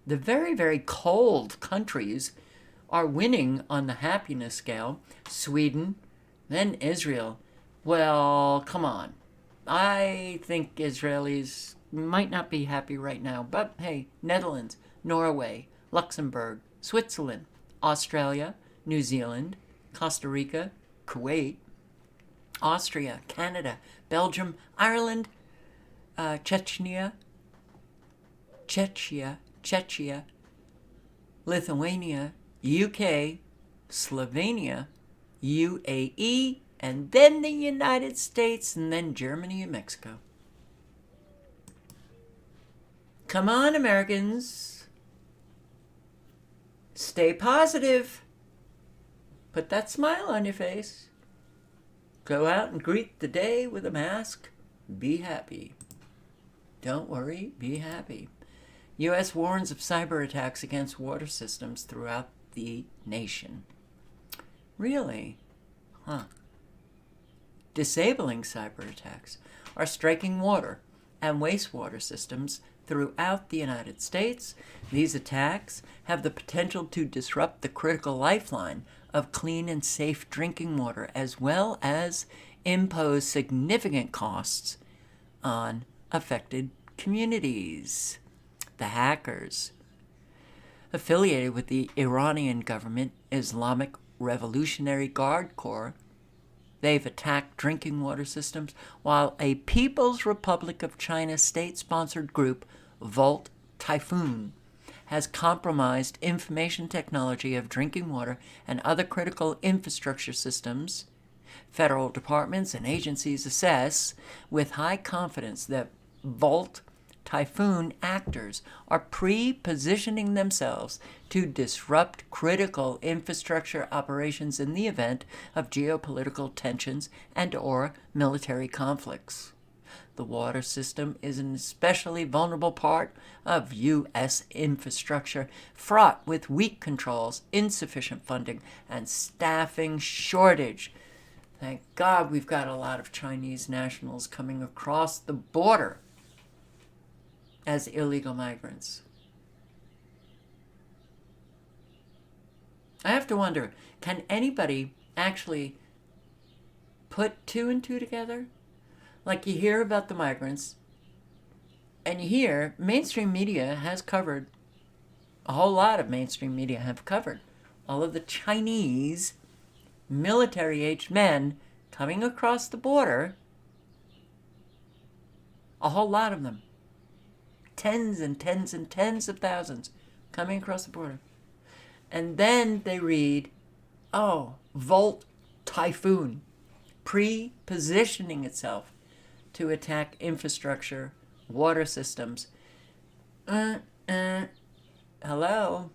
The very, very cold countries are winning on the happiness scale. Sweden, then Israel. Well, come on. I think Israelis might not be happy right now, but hey, Netherlands, Norway, Luxembourg, Switzerland, Australia, New Zealand, Costa Rica, Kuwait, Austria, Canada, Belgium, Ireland, Czechia, Lithuania, UK, Slovenia, UAE, and then the United States, and then Germany and Mexico. Come on, Americans. Stay positive. Put that smile on your face. Go out and greet the day with a mask. Be happy. Don't worry, be happy. U.S. warns of cyber attacks against water systems throughout the nation. Really? Huh. Disabling cyber attacks are striking water and wastewater systems throughout the United States. These attacks have the potential to disrupt the critical lifeline of clean and safe drinking water, as well as impose significant costs on affected communities. The hackers, affiliated with the Iranian government Islamic Revolutionary Guard Corps, they've attacked drinking water systems, while a People's Republic of China state-sponsored group, Volt Typhoon, has compromised information technology of drinking water and other critical infrastructure systems. Federal departments and agencies assess with high confidence that Volt Typhoon actors are pre-positioning themselves to disrupt critical infrastructure operations in the event of geopolitical tensions and/or military conflicts. The water system is an especially vulnerable part of U.S. infrastructure, fraught with weak controls, insufficient funding, and staffing shortage. Thank God we've got a lot of Chinese nationals coming across the border as illegal migrants. I have to wonder, can anybody actually put two and two together? Like, you hear about the migrants, and you hear mainstream media has covered, a whole lot of mainstream media have covered all of the Chinese military-aged men coming across the border, a whole lot of them. Tens and tens and tens of thousands coming across the border. And then they read, oh, Volt Typhoon, pre-positioning itself to attack infrastructure, water systems. Hello?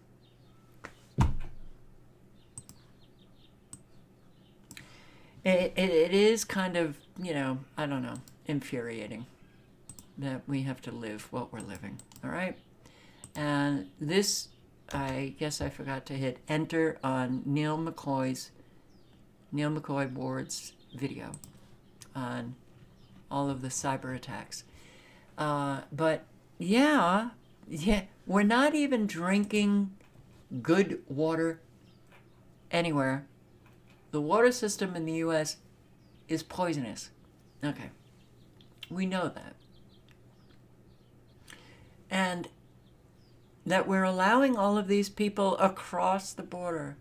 It is kind of, I don't know, infuriating that we have to live what we're living, all right? And this, I guess I forgot to hit enter on Neil McCoy Ward's video on all of the cyber attacks. But yeah, we're not even drinking good water anywhere. The water system in the U.S. is poisonous. Okay. We know that. And that we're allowing all of these people across the border.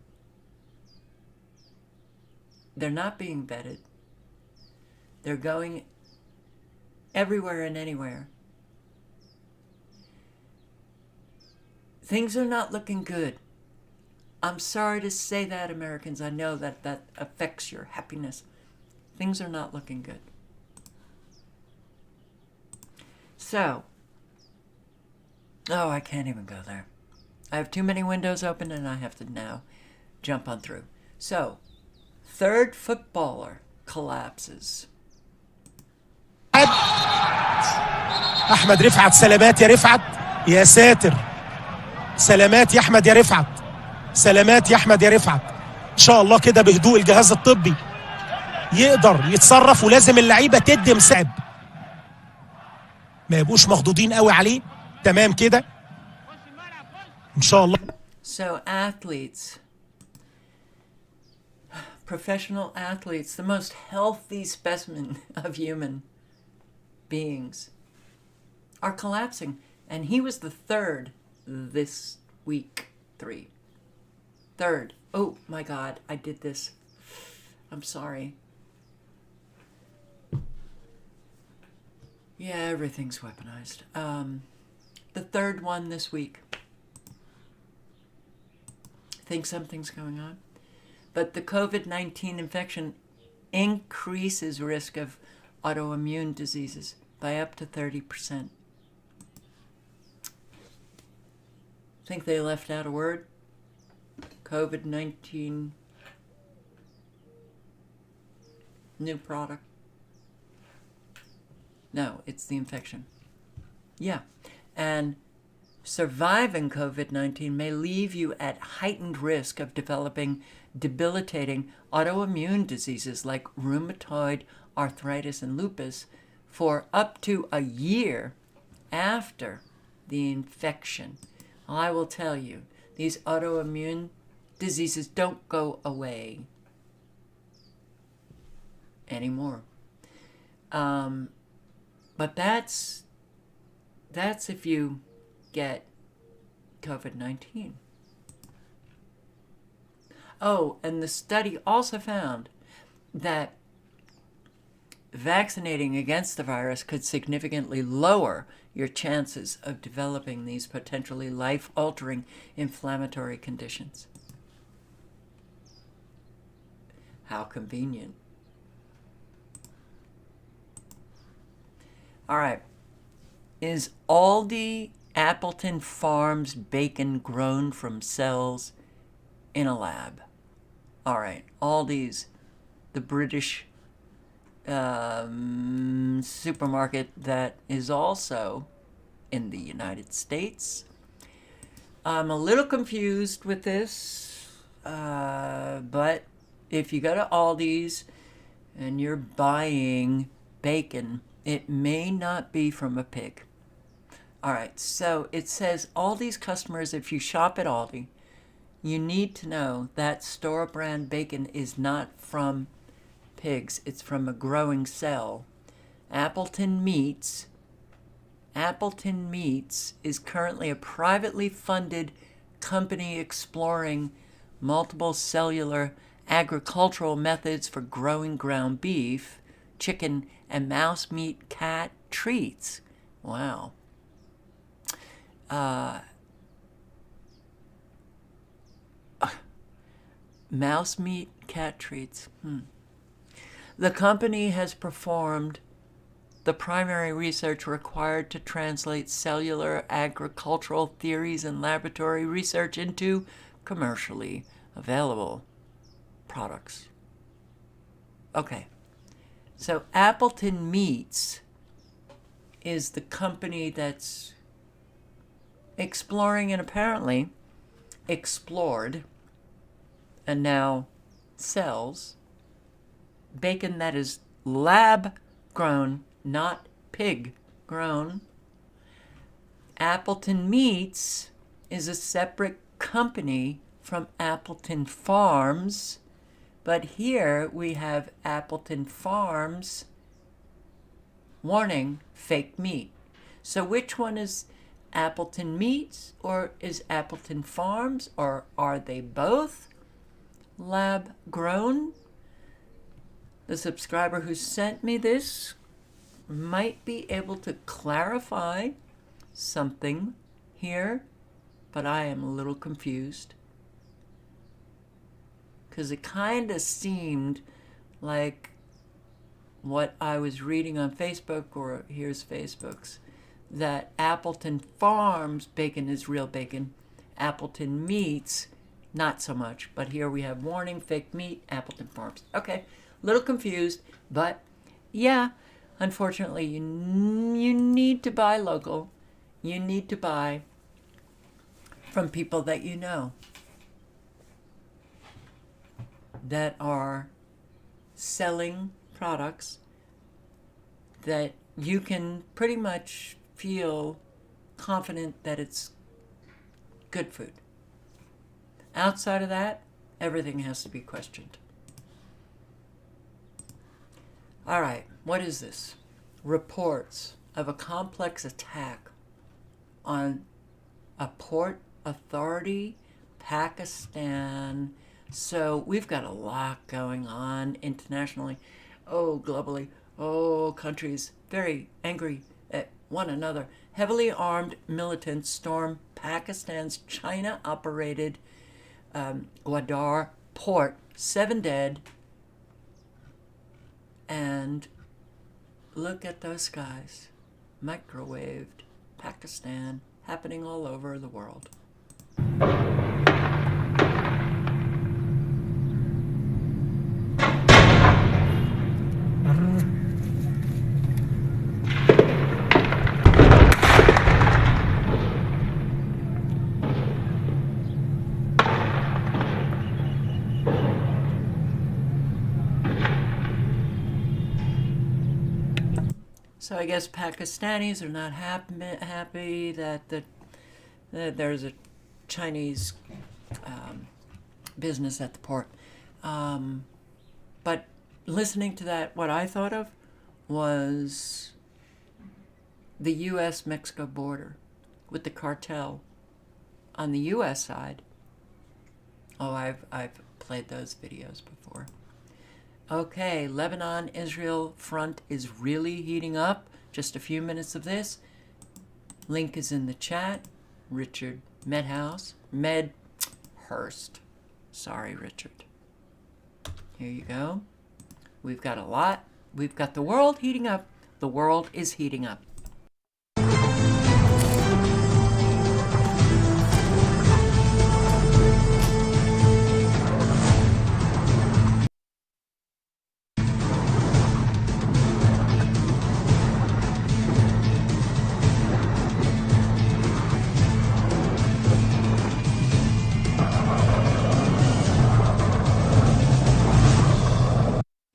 They're not being vetted. They're going everywhere and anywhere. Things are not looking good. I'm sorry to say that, Americans. I know that that affects your happiness. Things are not looking good. So, I can't even go there. I have too many windows open and I have to now jump on through. So, third footballer collapses. أحمد رفعت سلامات يا رفعت يا ساتر سلامات يا أحمد يا رفعت سلامات يا أحمد يا رفعت إن شاء الله كده بهدوء الجهاز الطبي يقدر يتصرف ولازم اللعيبة تدي مساعد ما يبقوش مخضوضين قوي عليه تمام كده إن شاء الله. So athletes, professional athletes, the most healthy specimen of human beings, are collapsing. And he was the third this week. Third. Oh my God, I did this. I'm sorry. Yeah, everything's weaponized. The third one this week. Think something's going on. But the COVID-19 infection increases risk of autoimmune diseases by up to 30%. Think they left out a word? COVID-19 new product. No, it's the infection. Yeah. And surviving COVID-19 may leave you at heightened risk of developing debilitating autoimmune diseases like rheumatoid arthritis and lupus for up to a year after the infection. I will tell you, these autoimmune diseases don't go away anymore. But that's if you get COVID-19. Oh, and the study also found that vaccinating against the virus could significantly lower your chances of developing these potentially life-altering inflammatory conditions. How convenient. All right. Is Aldi Appleton Farms bacon grown from cells in a lab? All right. Aldi's, the British supermarket that is also in the United States. I'm a little confused with this, but if you go to Aldi's and you're buying bacon, it may not be from a pig. All right, so it says Aldi's customers, if you shop at Aldi, you need to know that store brand bacon is not from pigs. It's from a growing cell. Appleton Meats is currently a privately funded company exploring multiple cellular agricultural methods for growing ground beef, chicken, and mouse meat cat treats. Wow. Mouse meat cat treats. The company has performed the primary research required to translate cellular agricultural theories and laboratory research into commercially available products. Okay, so Appleton Meats is the company that's exploring and apparently explored and now sells bacon that is lab grown, not pig grown. Appleton Meats is a separate company from Appleton Farms, but here we have Appleton Farms warning fake meat. So which one is Appleton Meats or is Appleton Farms, or are they both lab grown? The subscriber who sent me this might be able to clarify something here, but I am a little confused because it kind of seemed like what I was reading on Facebook, or here's Facebook's, that Appleton Farms bacon is real bacon, Appleton Meats not so much, but here we have warning fake meat, Appleton Farms. Okay, a little confused, but yeah, unfortunately you need to buy local. You need to buy from people that you know, that are selling products that you can pretty much feel confident that it's good food. Outside of that, everything has to be questioned. All right, what is this? Reports of a complex attack on a port authority, Pakistan. So we've got a lot going on internationally, globally. Countries very angry at one another. Heavily armed militants storm Pakistan's China-operated Gwadar port. 7 dead. And look at those skies. Microwaved Pakistan, happening all over the world. So I guess Pakistanis are not happy that there's a Chinese business at the port. But listening to that, what I thought of was the U.S.-Mexico border with the cartel on the U.S. side. I've played those videos before. Okay, Lebanon-Israel front is really heating up. Just a few minutes of this. Link is in the chat. Richard Medhurst. Sorry, Richard. Here you go. We've got a lot. We've got the world heating up. The world is heating up.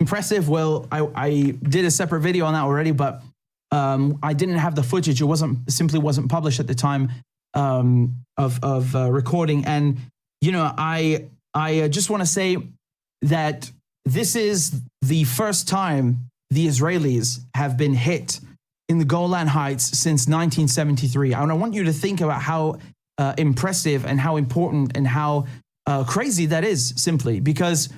Impressive. Well, I did a separate video on that already, but I didn't have the footage. It simply wasn't published at the time of recording. And you know, I just want to say that this is the first time the Israelis have been hit in the Golan Heights since 1973. And I want you to think about how impressive and how important and how crazy that is, simply because,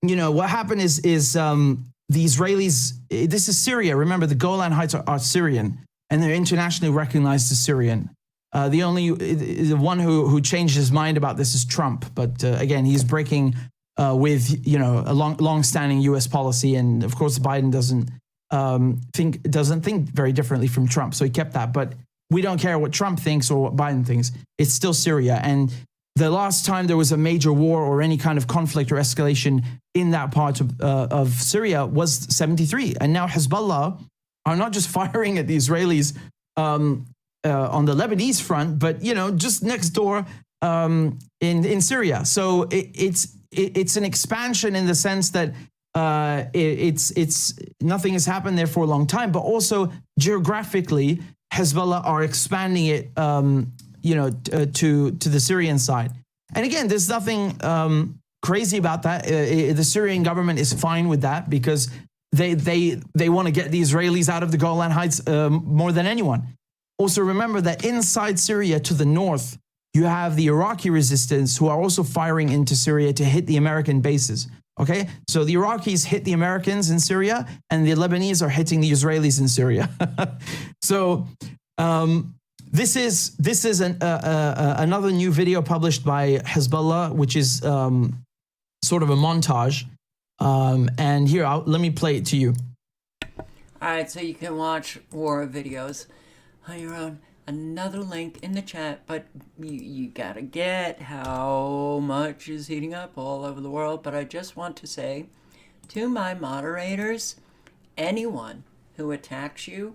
you know, what happened is the Israelis, this is Syria. Remember, the Golan Heights are Syrian, and they're internationally recognized as Syrian. The one who changed his mind about this is Trump. But again, he's breaking with, you know, a long-standing U.S. policy. And of course, Biden doesn't doesn't think very differently from Trump, so he kept that. But we don't care what Trump thinks or what Biden thinks. It's still Syria. And the last time there was a major war or any kind of conflict or escalation in that part of Syria was 73. And now Hezbollah are not just firing at the Israelis on the Lebanese front, but, just next door in Syria. So it's an expansion in the sense that it's nothing has happened there for a long time, but also geographically, Hezbollah are expanding it, to the Syrian side. And again, there's nothing crazy about that. The Syrian government is fine with that because they want to get the Israelis out of the Golan Heights more than anyone. Also, remember that inside Syria to the north, you have the Iraqi resistance who are also firing into Syria to hit the American bases. Okay, so the Iraqis hit the Americans in Syria, and the Lebanese are hitting the Israelis in Syria. So this is another new video published by Hezbollah, which is sort of a montage. And here, let me play it to you. All right, so you can watch war videos on your own. Another link in the chat, but you gotta get how much is heating up all over the world. But I just want to say to my moderators, anyone who attacks you,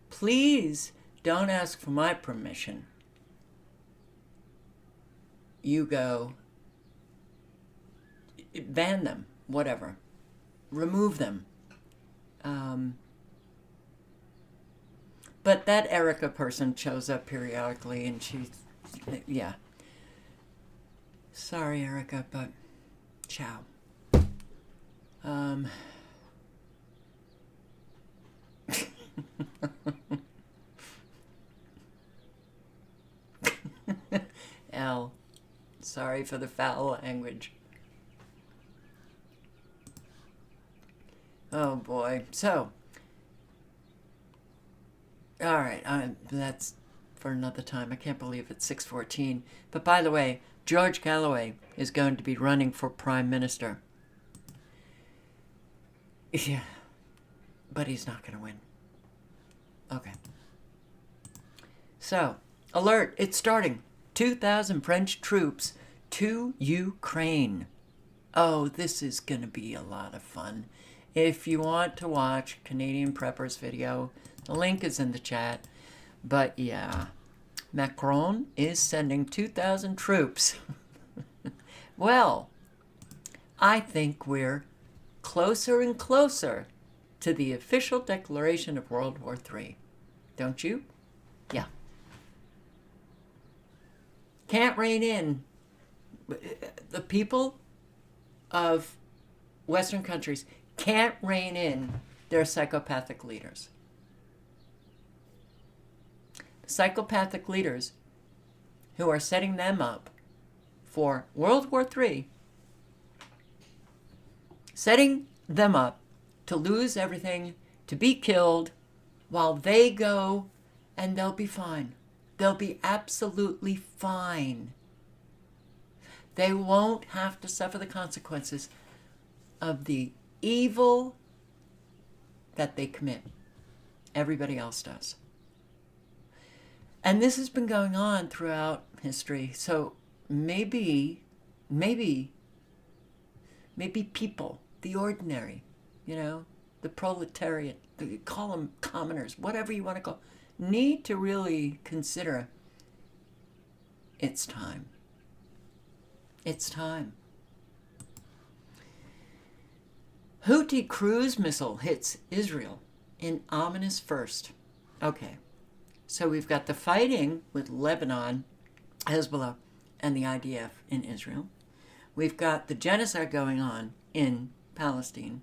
please don't ask for my permission. You go, ban them, whatever, remove them. But that Erica person shows up periodically, and yeah. Sorry, Erica, but ciao. L. Sorry for the foul language. Oh boy. So, all right, that's for another time. I can't believe it's 6:14. But by the way, George Galloway is going to be running for Prime Minister. Yeah, but he's not going to win. Okay. So, alert, it's starting. 2,000 French troops to Ukraine. Oh, this is going to be a lot of fun. If you want to watch Canadian Prepper's video, the link is in the chat. But yeah, Macron is sending 2,000 troops. Well, I think we're closer and closer to the official declaration of World War III. Don't you? Yeah. Can't rein in. The people of Western countries can't rein in their psychopathic leaders. Psychopathic leaders who are setting them up for World War III, setting them up to lose everything, to be killed, while they go and they'll be fine. They'll be absolutely fine. They won't have to suffer the consequences of the evil that they commit. Everybody else does. And this has been going on throughout history. So maybe people, the ordinary, the proletariat, call them commoners, whatever you want to call, need to really consider it's time. It's time. Houthi cruise missile hits Israel in ominous first. Okay, so we've got the fighting with Lebanon, Hezbollah, and the IDF in Israel. We've got the genocide going on in Palestine.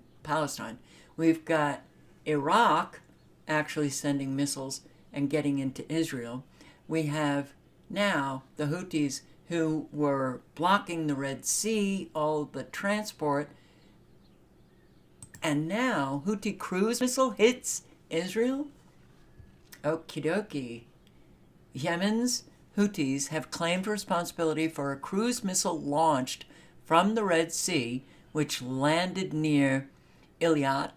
We've got Iraq actually sending missiles and getting into Israel. We have now the Houthis who were blocking the Red Sea, all the transport. And now Houthi cruise missile hits Israel? Okie dokie. Yemen's Houthis have claimed responsibility for a cruise missile launched from the Red Sea, which landed near Eilat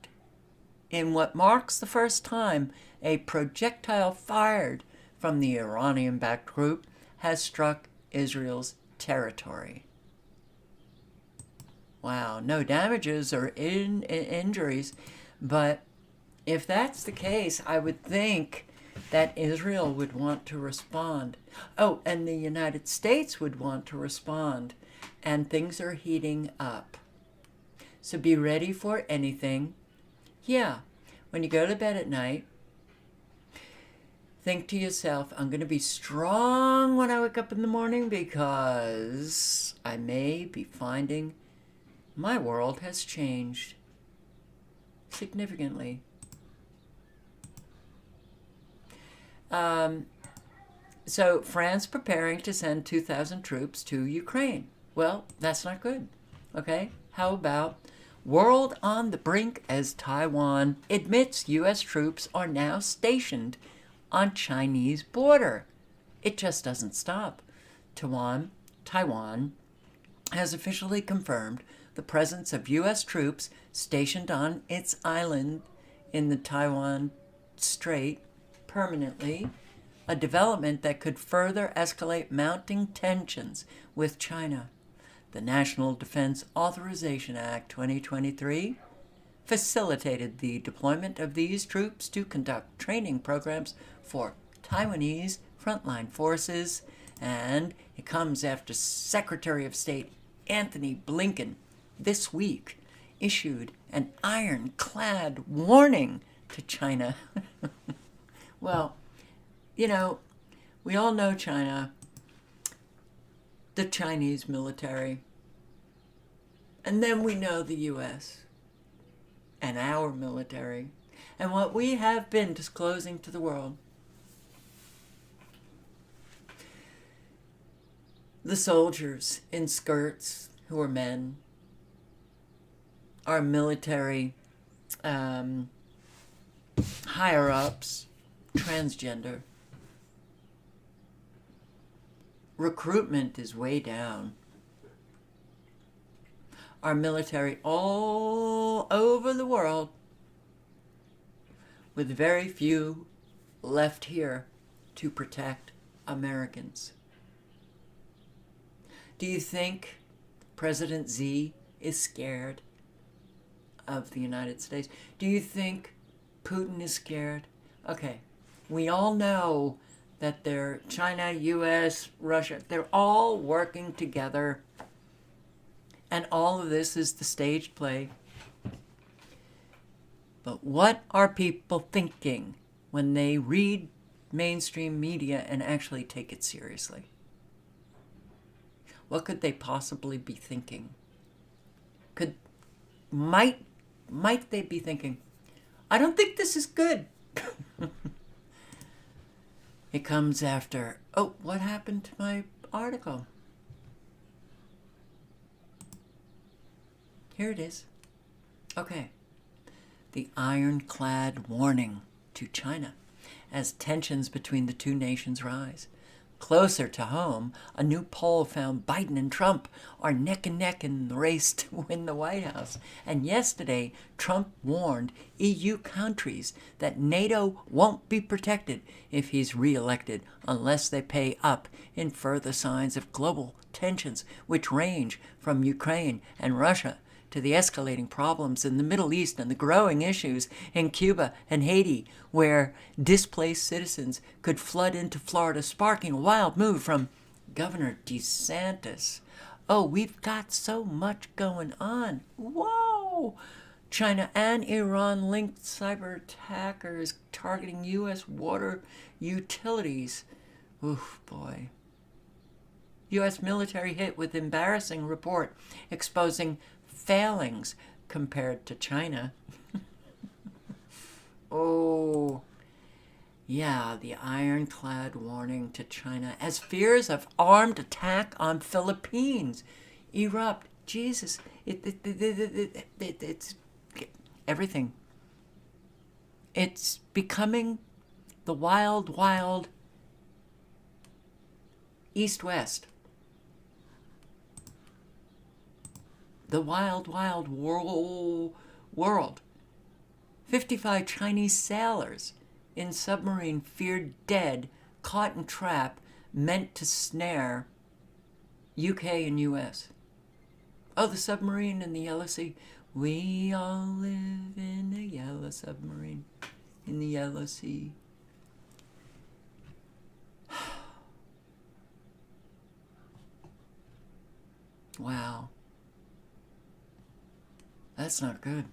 in what marks the first time a projectile fired from the Iranian-backed group has struck Israel's territory. Wow, no damages or injuries, but if that's the case, I would think that Israel would want to respond. Oh, and the United States would want to respond, and things are heating up. So be ready for anything. Yeah, when you go to bed at night, think to yourself, I'm going to be strong when I wake up in the morning because I may be finding my world has changed significantly. So France preparing to send 2,000 troops to Ukraine. Well, that's not good. Okay? How about world on the brink as Taiwan admits U.S. troops are now stationed on Chinese border? It just doesn't stop. Taiwan has officially confirmed the presence of U.S. troops stationed on its island in the Taiwan Strait permanently, a development that could further escalate mounting tensions with China. The National Defense Authorization Act 2023 facilitated the deployment of these troops to conduct training programs for Taiwanese frontline forces, and it comes after Secretary of State Antony Blinken this week issued an ironclad warning to China. Well, you know, we all know China, the Chinese military, and then we know the U.S. and our military and what we have been disclosing to the world. The soldiers in skirts who are men, our military higher-ups, transgender. Recruitment is way down. Our military all over the world, with very few left here to protect Americans. Do you think President Xi is scared of the United States? Do you think Putin is scared? Okay, we all know that they're China, US, Russia, they're all working together. And all of this is the staged play. But what are people thinking when they read mainstream media and actually take it seriously? What could they possibly be thinking? Might they be thinking, I don't think this is good. It comes after, oh, what happened to my article? Here it is. Okay. The ironclad warning to China as tensions between the two nations rise. Closer to home, a new poll found Biden and Trump are neck and neck in the race to win the White House. And yesterday, Trump warned EU countries that NATO won't be protected if he's reelected unless they pay up in further signs of global tensions, which range from Ukraine and Russia to the escalating problems in the Middle East and the growing issues in Cuba and Haiti, where displaced citizens could flood into Florida, sparking a wild move from Governor DeSantis. Oh, we've got so much going on. Whoa! China and Iran linked cyber attackers targeting U.S. water utilities. Oof, boy. U.S. military hit with embarrassing report exposing failings compared to China. Oh, yeah, the ironclad warning to China as fears of armed attack on Philippines erupt. Jesus, it's everything. It's becoming the wild, wild East-West. The wild, wild world. 55 Chinese sailors in submarine feared dead, caught in trap, meant to snare UK and US. Oh, the submarine in the Yellow Sea. We all live in a yellow submarine in the Yellow Sea. Wow. That's not good.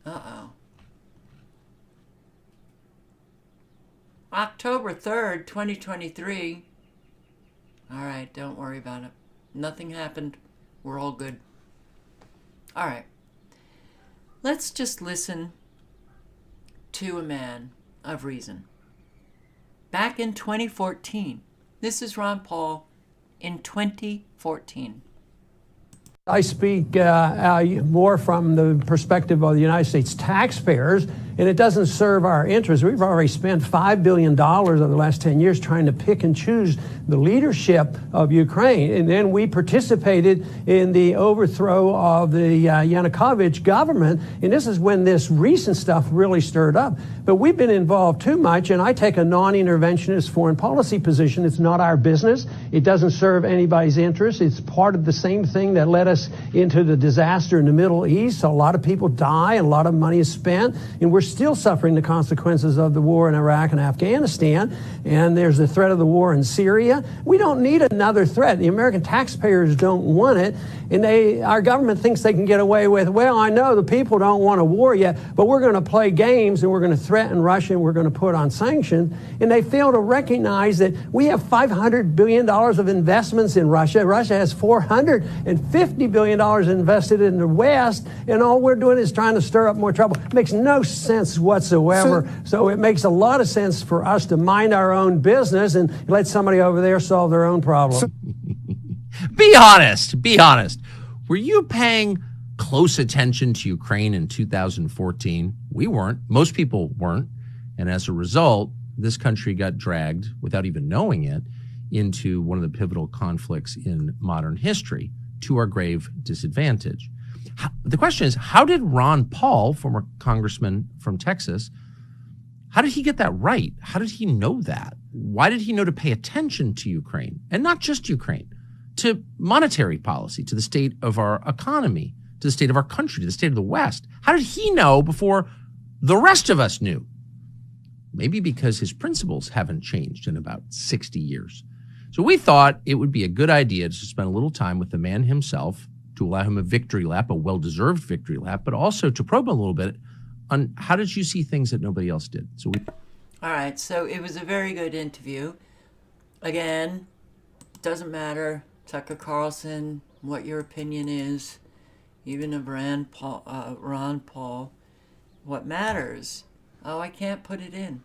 Uh-oh. October 3rd, 2023. All right, don't worry about it. Nothing happened. We're all good. All right. Let's just listen to a man of reason. Back in 2014. This is Ron Paul in 2014. I speak more from the perspective of the United States taxpayers, and it doesn't serve our interests. We've already spent $5 billion over the last 10 years trying to pick and choose the leadership of Ukraine, and then we participated in the overthrow of the Yanukovych government, and this is when this recent stuff really stirred up. But we've been involved too much, and I take a non-interventionist foreign policy position. It's not our business. It doesn't serve anybody's interests. It's part of the same thing that led us into the disaster in the Middle East. So a lot of people die, and a lot of money is spent, and we're still suffering the consequences of the war in Iraq and Afghanistan, and there's the threat of the war in Syria. We don't need another threat. The American taxpayers don't want it, and our government thinks they can get away with, well, I know the people don't want a war yet, but we're going to play games, and we're going to threaten Russia, and we're going to put on sanctions, and they fail to recognize that we have $500 billion of investments in Russia. Russia has $450 billion invested in the West, and all we're doing is trying to stir up more trouble. It makes no sense whatsoever. So it makes a lot of sense for us to mind our own business and let somebody over there solve their own problem. Be honest. Be honest. Were you paying close attention to Ukraine in 2014? We weren't. Most people weren't. And as a result, this country got dragged, without even knowing it, into one of the pivotal conflicts in modern history, to our grave disadvantage. The question is, how did Ron Paul, former congressman from Texas, how did he get that right? How did he know that? Why did he know to pay attention to Ukraine? And not just Ukraine, to monetary policy, to the state of our economy, to the state of our country, to the state of the West. How did he know before the rest of us knew? Maybe because his principles haven't changed in about 60 years. So we thought it would be a good idea to spend a little time with the man himself, to allow him a victory lap, a well-deserved victory lap, but also to probe him a little bit on how did you see things that nobody else did. So all right, so it was a very good interview. Again, doesn't matter, Tucker Carlson, what your opinion is, even of Ron Paul. What matters? Oh, I can't put it in.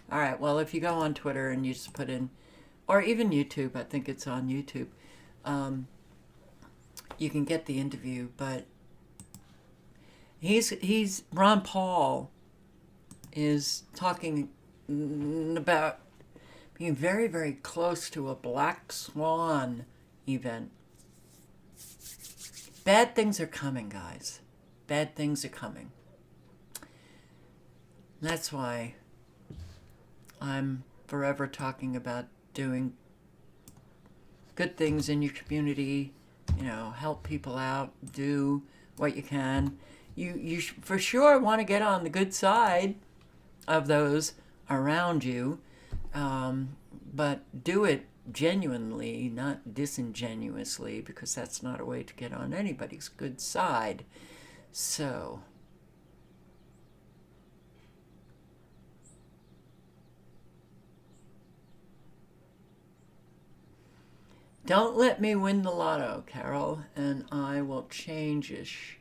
All right, well, if you go on Twitter and you just put in, or even YouTube, I think it's on YouTube, you can get the interview, but Ron Paul is talking about being very, very close to a black swan event. Bad things are coming, guys. Bad things are coming. That's why I'm forever talking about doing good things in your community, help people out, do what you can. You for sure want to get on the good side of those around you, but do it genuinely, not disingenuously, because that's not a way to get on anybody's good side. So don't let me win the lotto, Carol, and I will change-ish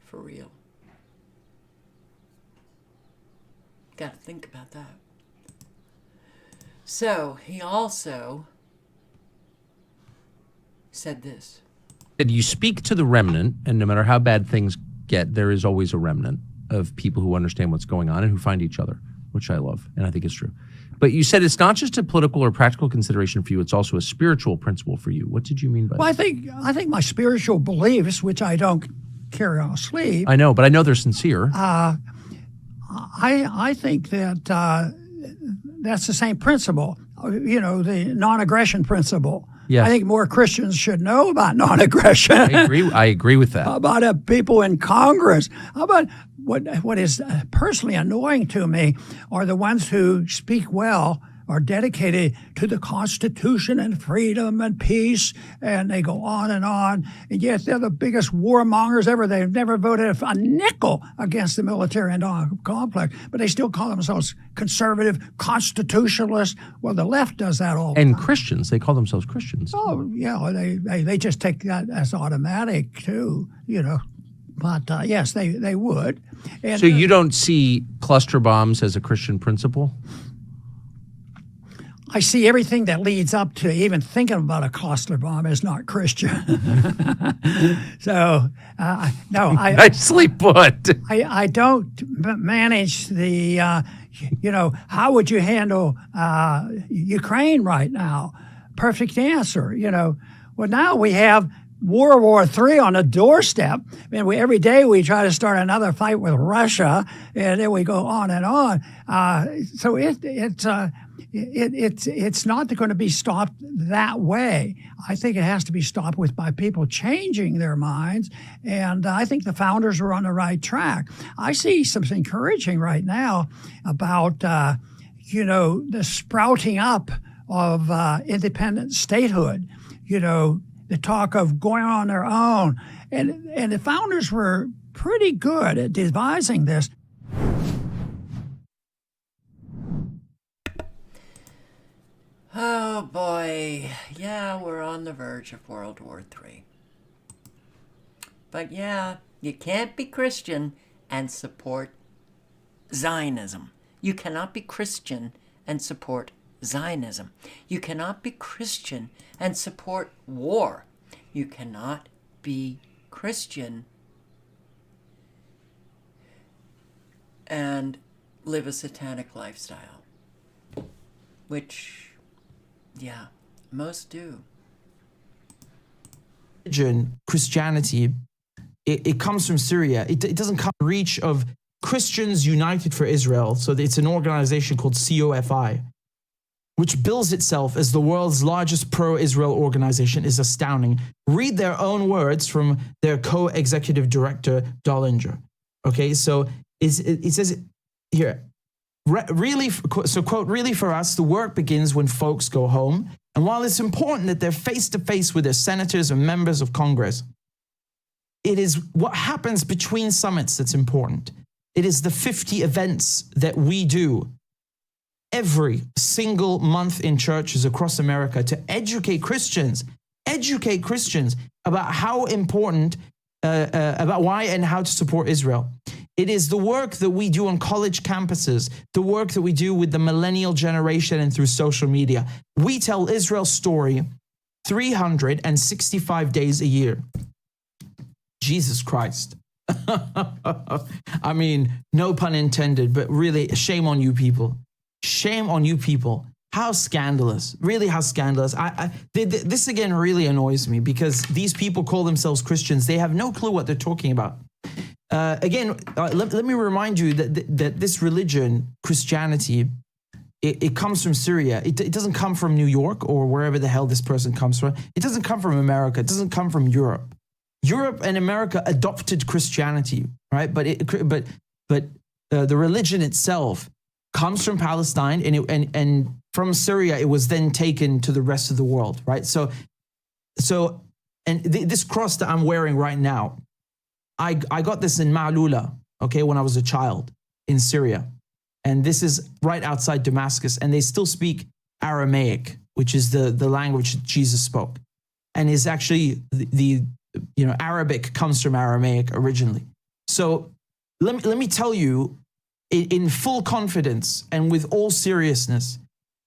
for real. Got to think about that. So he also said this. You speak to the remnant, and no matter how bad things get, there is always a remnant of people who understand what's going on and who find each other, which I love, and I think is true. But you said it's not just a political or practical consideration for you, it's also a spiritual principle for you. What did you mean by that? Well, I think my spiritual beliefs, which I don't carry on a sleeve. I know, but I know they're sincere. I think that that's the same principle, you know, the non-aggression principle. Yes. I think more Christians should know about non-aggression. I agree with that. How about people in Congress? How about what is personally annoying to me are the ones who speak well, are dedicated to the Constitution and freedom and peace, and they go on, and yet they're the biggest warmongers ever. They've never voted a nickel against the military and complex, but they still call themselves conservative constitutionalists. Well, the left does that all the And time. Christians, they call themselves Christians. Oh, yeah, they just take that as automatic, too, you know. But, yes, they would. And, So you don't see cluster bombs as a Christian principle? I see everything that leads up to even thinking about a cluster bomb is not Christian. So, no. Nicely put. I don't manage the, you know, how would you handle Ukraine right now? Perfect answer, you know. Well, now we have World War III on the doorstep, and every day we try to start another fight with Russia, and then we go on and on. So it's not going to be stopped that way. I think it has to be stopped by people changing their minds, and I think the founders were on the right track. I see something encouraging right now about, you know, the sprouting up of independent statehood, you know, the talk of going on their own. And the founders were pretty good at devising this. Oh boy, yeah, we're on the verge of World War III. But yeah, you can't be Christian and support Zionism. You cannot be Christian and support Zionism. You cannot be Christian and support war. You cannot be Christian and live a satanic lifestyle, which, yeah, most do. Religion, Christianity, it comes from Syria. It doesn't come in reach of Christians United for Israel. So it's an organization called COFI, which bills itself as the world's largest pro-Israel organization, is astounding. Read their own words from their co-executive director, Dollinger. Okay, so it says here, really, so quote, really for us, the work begins when folks go home. And while it's important that they're face-to-face with their senators and members of Congress, it is what happens between summits that's important. It is the 50 events that we do every single month in churches across America to educate Christians about how important, about why and how to support Israel. It is the work that we do on college campuses, the work that we do with the millennial generation and through social media. We tell Israel's story 365 days a year. Jesus Christ. I mean, no pun intended, but really, shame on you people. Shame on you people. How scandalous. Really, how scandalous. This again really annoys me because these people call themselves Christians. They have no clue what they're talking about. Let me remind you that this religion, Christianity, it comes from Syria. It doesn't come from New York or wherever the hell this person comes from. It doesn't come from America. It doesn't come from Europe. Europe and America adopted Christianity, right? But the religion itself comes from Palestine, and from Syria, it was then taken to the rest of the world, right? So, this cross that I'm wearing right now, I got this in Ma'lula, okay, when I was a child in Syria. And this is right outside Damascus, and they still speak Aramaic, which is the language that Jesus spoke. And is actually the Arabic comes from Aramaic originally. So let me tell you in full confidence and with all seriousness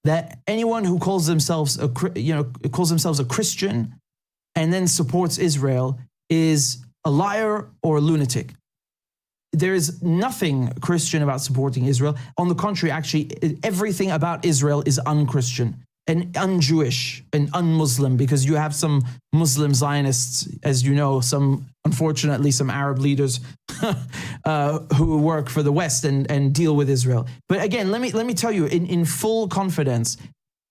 that anyone who calls themselves a Christian and then supports Israel is a liar or a lunatic. There is nothing Christian about supporting Israel. On the contrary, actually, everything about Israel is unchristian. an un-Jewish, an un-Muslim, because you have some Muslim Zionists, as you know, unfortunately, some Arab leaders who work for the West and deal with Israel. But again, let me tell you in full confidence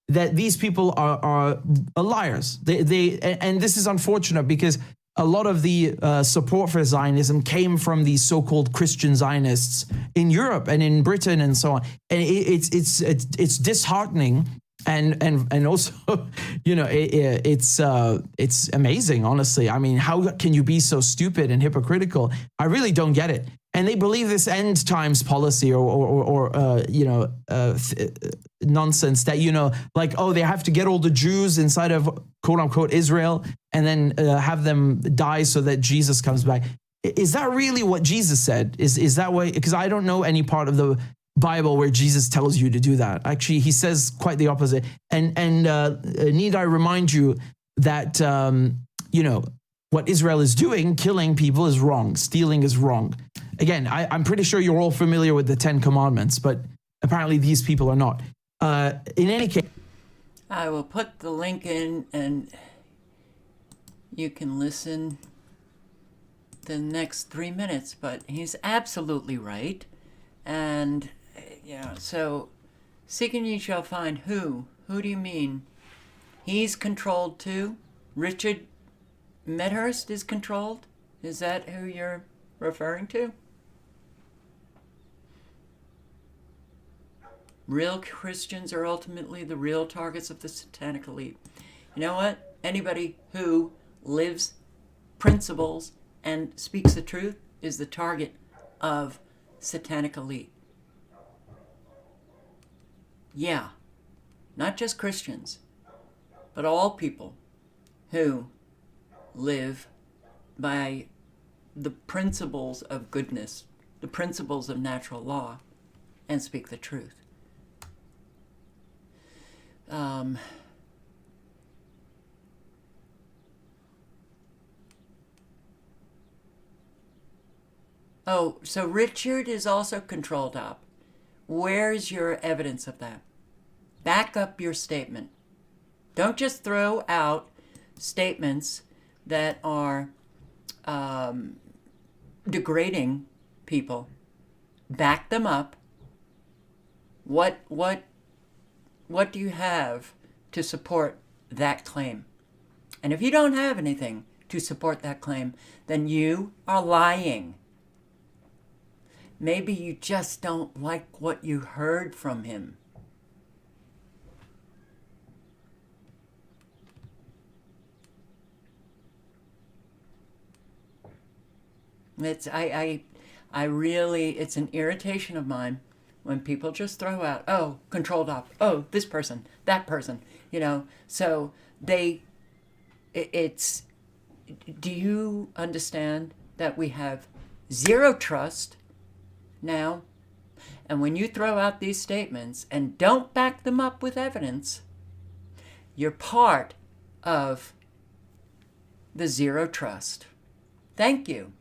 that these people are liars. And this is unfortunate because a lot of the support for Zionism came from these so-called Christian Zionists in Europe and in Britain and so on. And it's disheartening. And also, you know, it's amazing, honestly. I mean, how can you be so stupid and hypocritical? I really don't get it. And they believe this end times policy or nonsense that, you know, like, oh, they have to get all the Jews inside of quote unquote Israel and then have them die so that Jesus comes back. Is that really what Jesus said? Is that way? Because I don't know any part of the Bible where Jesus tells you to do that. Actually, he says quite the opposite. And need I remind you that, you know, what Israel is doing, killing people, is wrong. Stealing is wrong. Again, I'm pretty sure you're all familiar with the 10 Commandments, but apparently these people are not. In any case, I will put the link in and you can listen the next 3 minutes, but he's absolutely right. And, you know, so seeking ye shall find who? Who do you mean? He's controlled too? Richard Medhurst is controlled? Is that who you're referring to? Real Christians are ultimately the real targets of the satanic elite. You know what? Anybody who lives principles and speaks the truth is the target of satanic elite. Yeah, not just Christians, but all people who live by the principles of goodness, the principles of natural law, and speak the truth. Oh, so Richard is also controlled up. Where's your evidence of that? Back up your statement. Don't just throw out statements that are degrading people. Back them up. What do you have to support that claim? And if you don't have anything to support that claim, then you are lying. Maybe you just don't like what you heard from him. It's an irritation of mine when people just throw out, oh, controlled op, oh, this person, that person, you know. So do you understand that we have zero trust now? And when you throw out these statements and don't back them up with evidence, you're part of the zero trust. Thank you.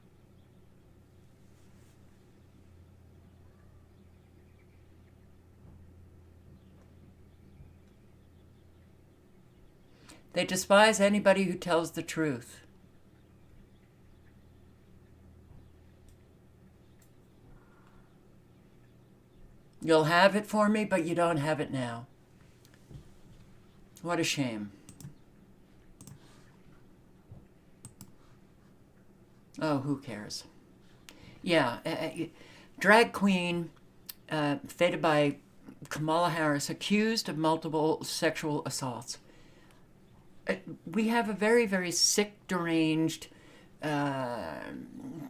They despise anybody who tells the truth. You'll have it for me, but you don't have it now. What a shame. Oh, who cares? Yeah, drag queen, feted by Kamala Harris, accused of multiple sexual assaults. We have a very, very sick, deranged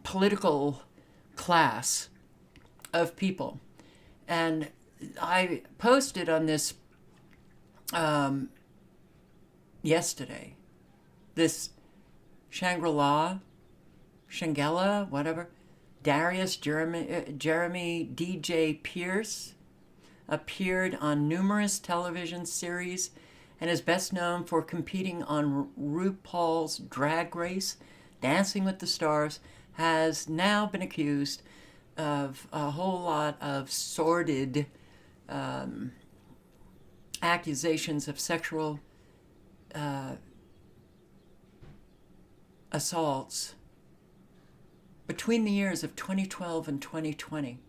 political class of people. And I posted on this yesterday, this Shangela, whatever, Darius Jeremy DJ Pierce appeared on numerous television series and is best known for competing on RuPaul's Drag Race, Dancing with the Stars, has now been accused of a whole lot of sordid accusations of sexual assaults between the years of 2012 and 2020.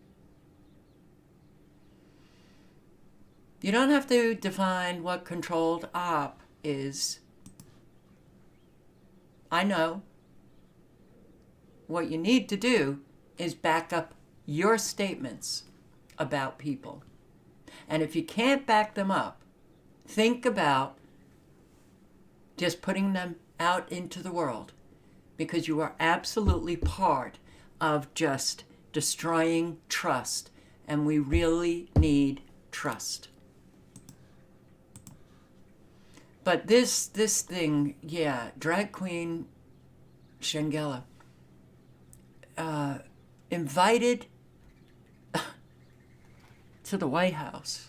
You don't have to define what controlled op is. I know. What you need to do is back up your statements about people. And if you can't back them up, think about just putting them out into the world, because you are absolutely part of just destroying trust, and we really need trust. But this thing, yeah, drag queen Shangela invited to the White House.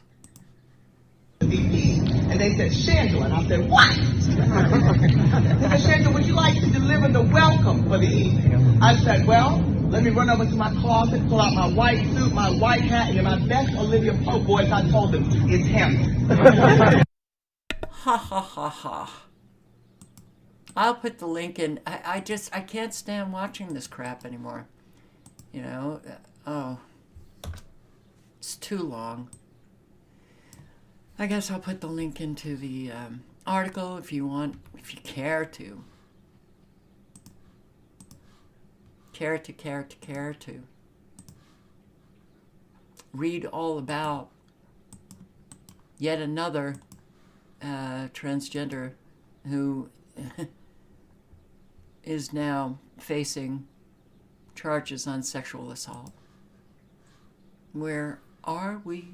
And they said, Shangela, and I said, what? They said, Shangela, would you like to deliver the welcome for the evening? I said, well, let me run over to my closet, pull out my white suit, my white hat, and my best Olivia Pope voice. I told them, it's him. Ha ha ha ha. I'll put the link in. I can't stand watching this crap anymore. You know, it's too long. I guess I'll put the link into the article if you want, if you care to. Care to. Read all about yet another transgender who is now facing charges on sexual assault. Where are we?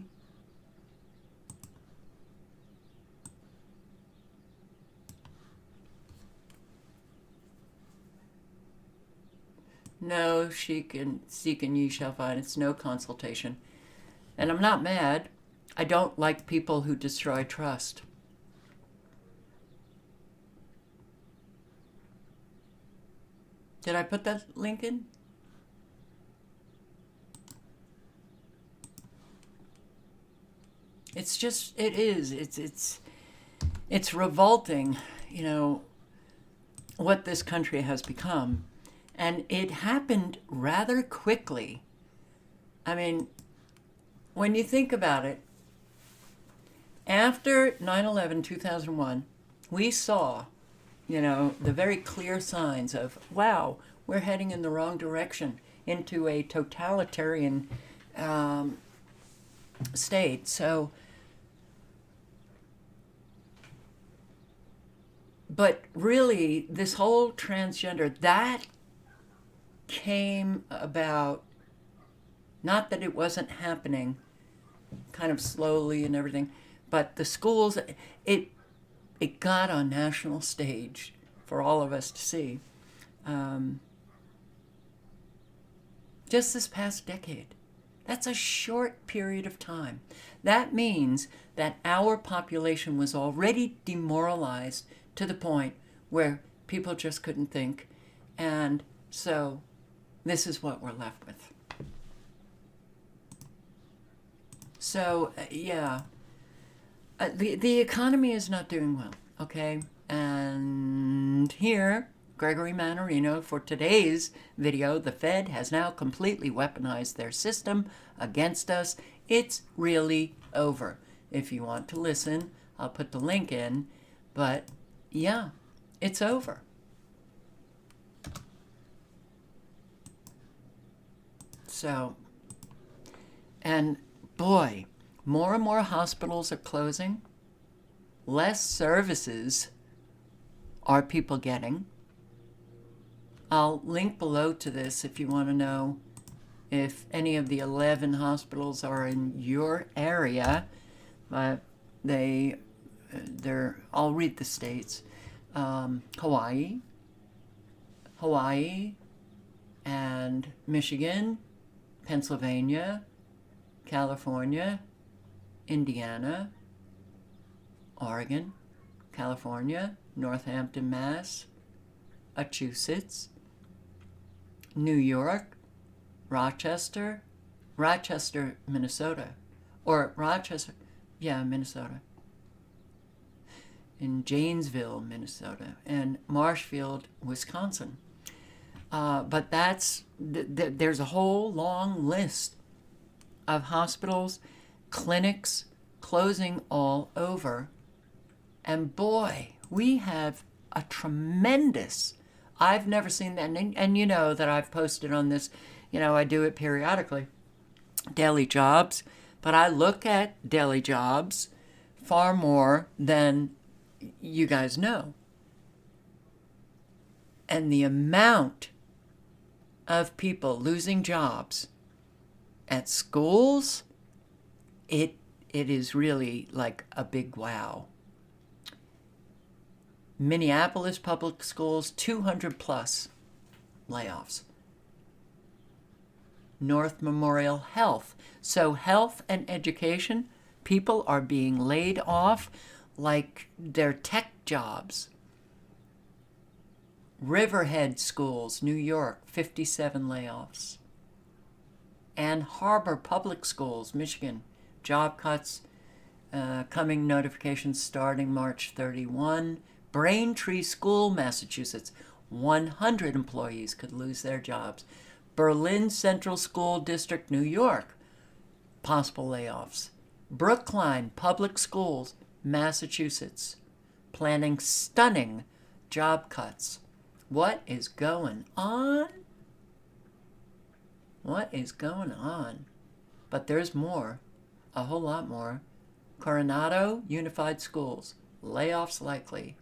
No, seek and ye shall find. It's no consultation. And I'm not mad. I don't like people who destroy trust. Did I put that link in? It's just, it is. It's revolting, you know, what this country has become. And it happened rather quickly. I mean, when you think about it, after 9/11, 2001, we saw, you know, the very clear signs of, wow, we're heading in the wrong direction into a totalitarian state. So, but really, this whole transgender, that came about, not that it wasn't happening, kind of slowly and everything, but the schools, it got on national stage for all of us to see. Just this past decade. That's a short period of time. That means that our population was already demoralized to the point where people just couldn't think. And so this is what we're left with. So, yeah. The economy is not doing well, okay? And here, Gregory Mannarino, for today's video, the Fed has now completely weaponized their system against us. It's really over. If you want to listen, I'll put the link in. But, yeah, it's over. So, and boy, more and more hospitals are closing. Less services are people getting. I'll link below to this if you want to know if any of the 11 hospitals are in your area. I'll read the states. Hawaii and Michigan, Pennsylvania, California, Indiana, Oregon, California, Northampton, Mass, Massachusetts, New York, Rochester, Minnesota, or Rochester, yeah, Minnesota, in Janesville, Minnesota, and Marshfield, Wisconsin. But there's a whole long list of hospitals, clinics closing all over. And boy, we have a tremendous, I've never seen that, and you know that I've posted on this, I do it periodically, daily jobs, but I look at daily jobs far more than you guys know. And the amount of people losing jobs at schools, it is really like a big wow. Minneapolis public schools, 200 plus layoffs. North Memorial Health. So health and education, people are being laid off like they're tech jobs. Riverhead Schools, New York, 57 layoffs. Ann Harbor Public Schools, Michigan, job cuts, coming notifications starting March 31. Braintree School, Massachusetts, 100 employees could lose their jobs. Berlin Central School District, New York, possible layoffs. Brookline Public Schools, Massachusetts, planning stunning job cuts. What is going on? What is going on? But there's more, a whole lot more. Coronado Unified Schools, layoffs likely.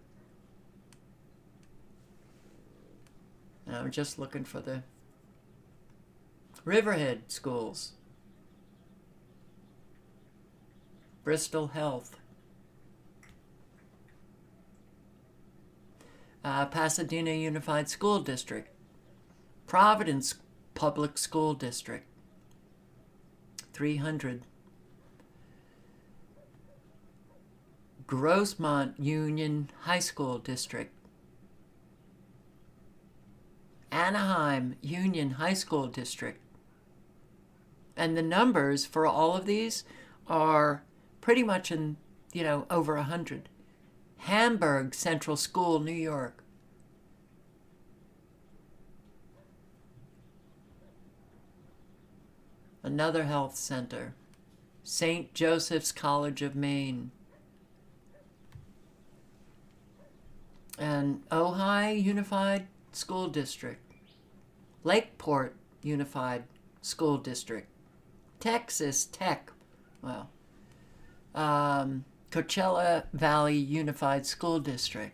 And I'm just looking for the Riverhead Schools. Bristol Health. Pasadena Unified School District. Providence Public School District. 300. Grossmont Union High School District. Anaheim Union High School District. And the numbers for all of these are pretty much in, over 100. Hamburg Central School, New York. Another health center. St. Joseph's College of Maine. And Ojai Unified School District. Lakeport Unified School District. Texas Tech. Well, Coachella Valley Unified School District,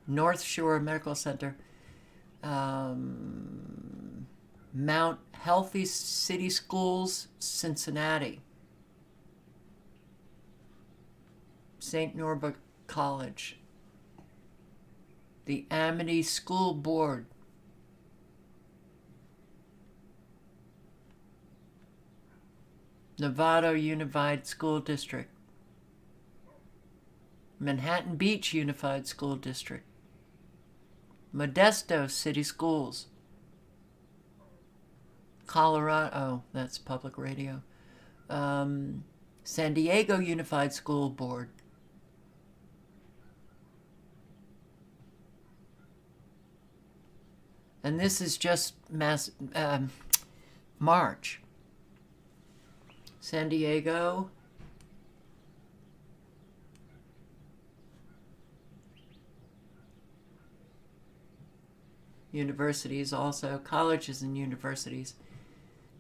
North Shore Medical Center, Mount Healthy City Schools, Cincinnati, St. Norbert College, the Amity School Board, Novato Unified School District, Manhattan Beach Unified School District, Modesto City Schools, Colorado, that's public radio, San Diego Unified School Board, and this is just March. San Diego, universities also, colleges and universities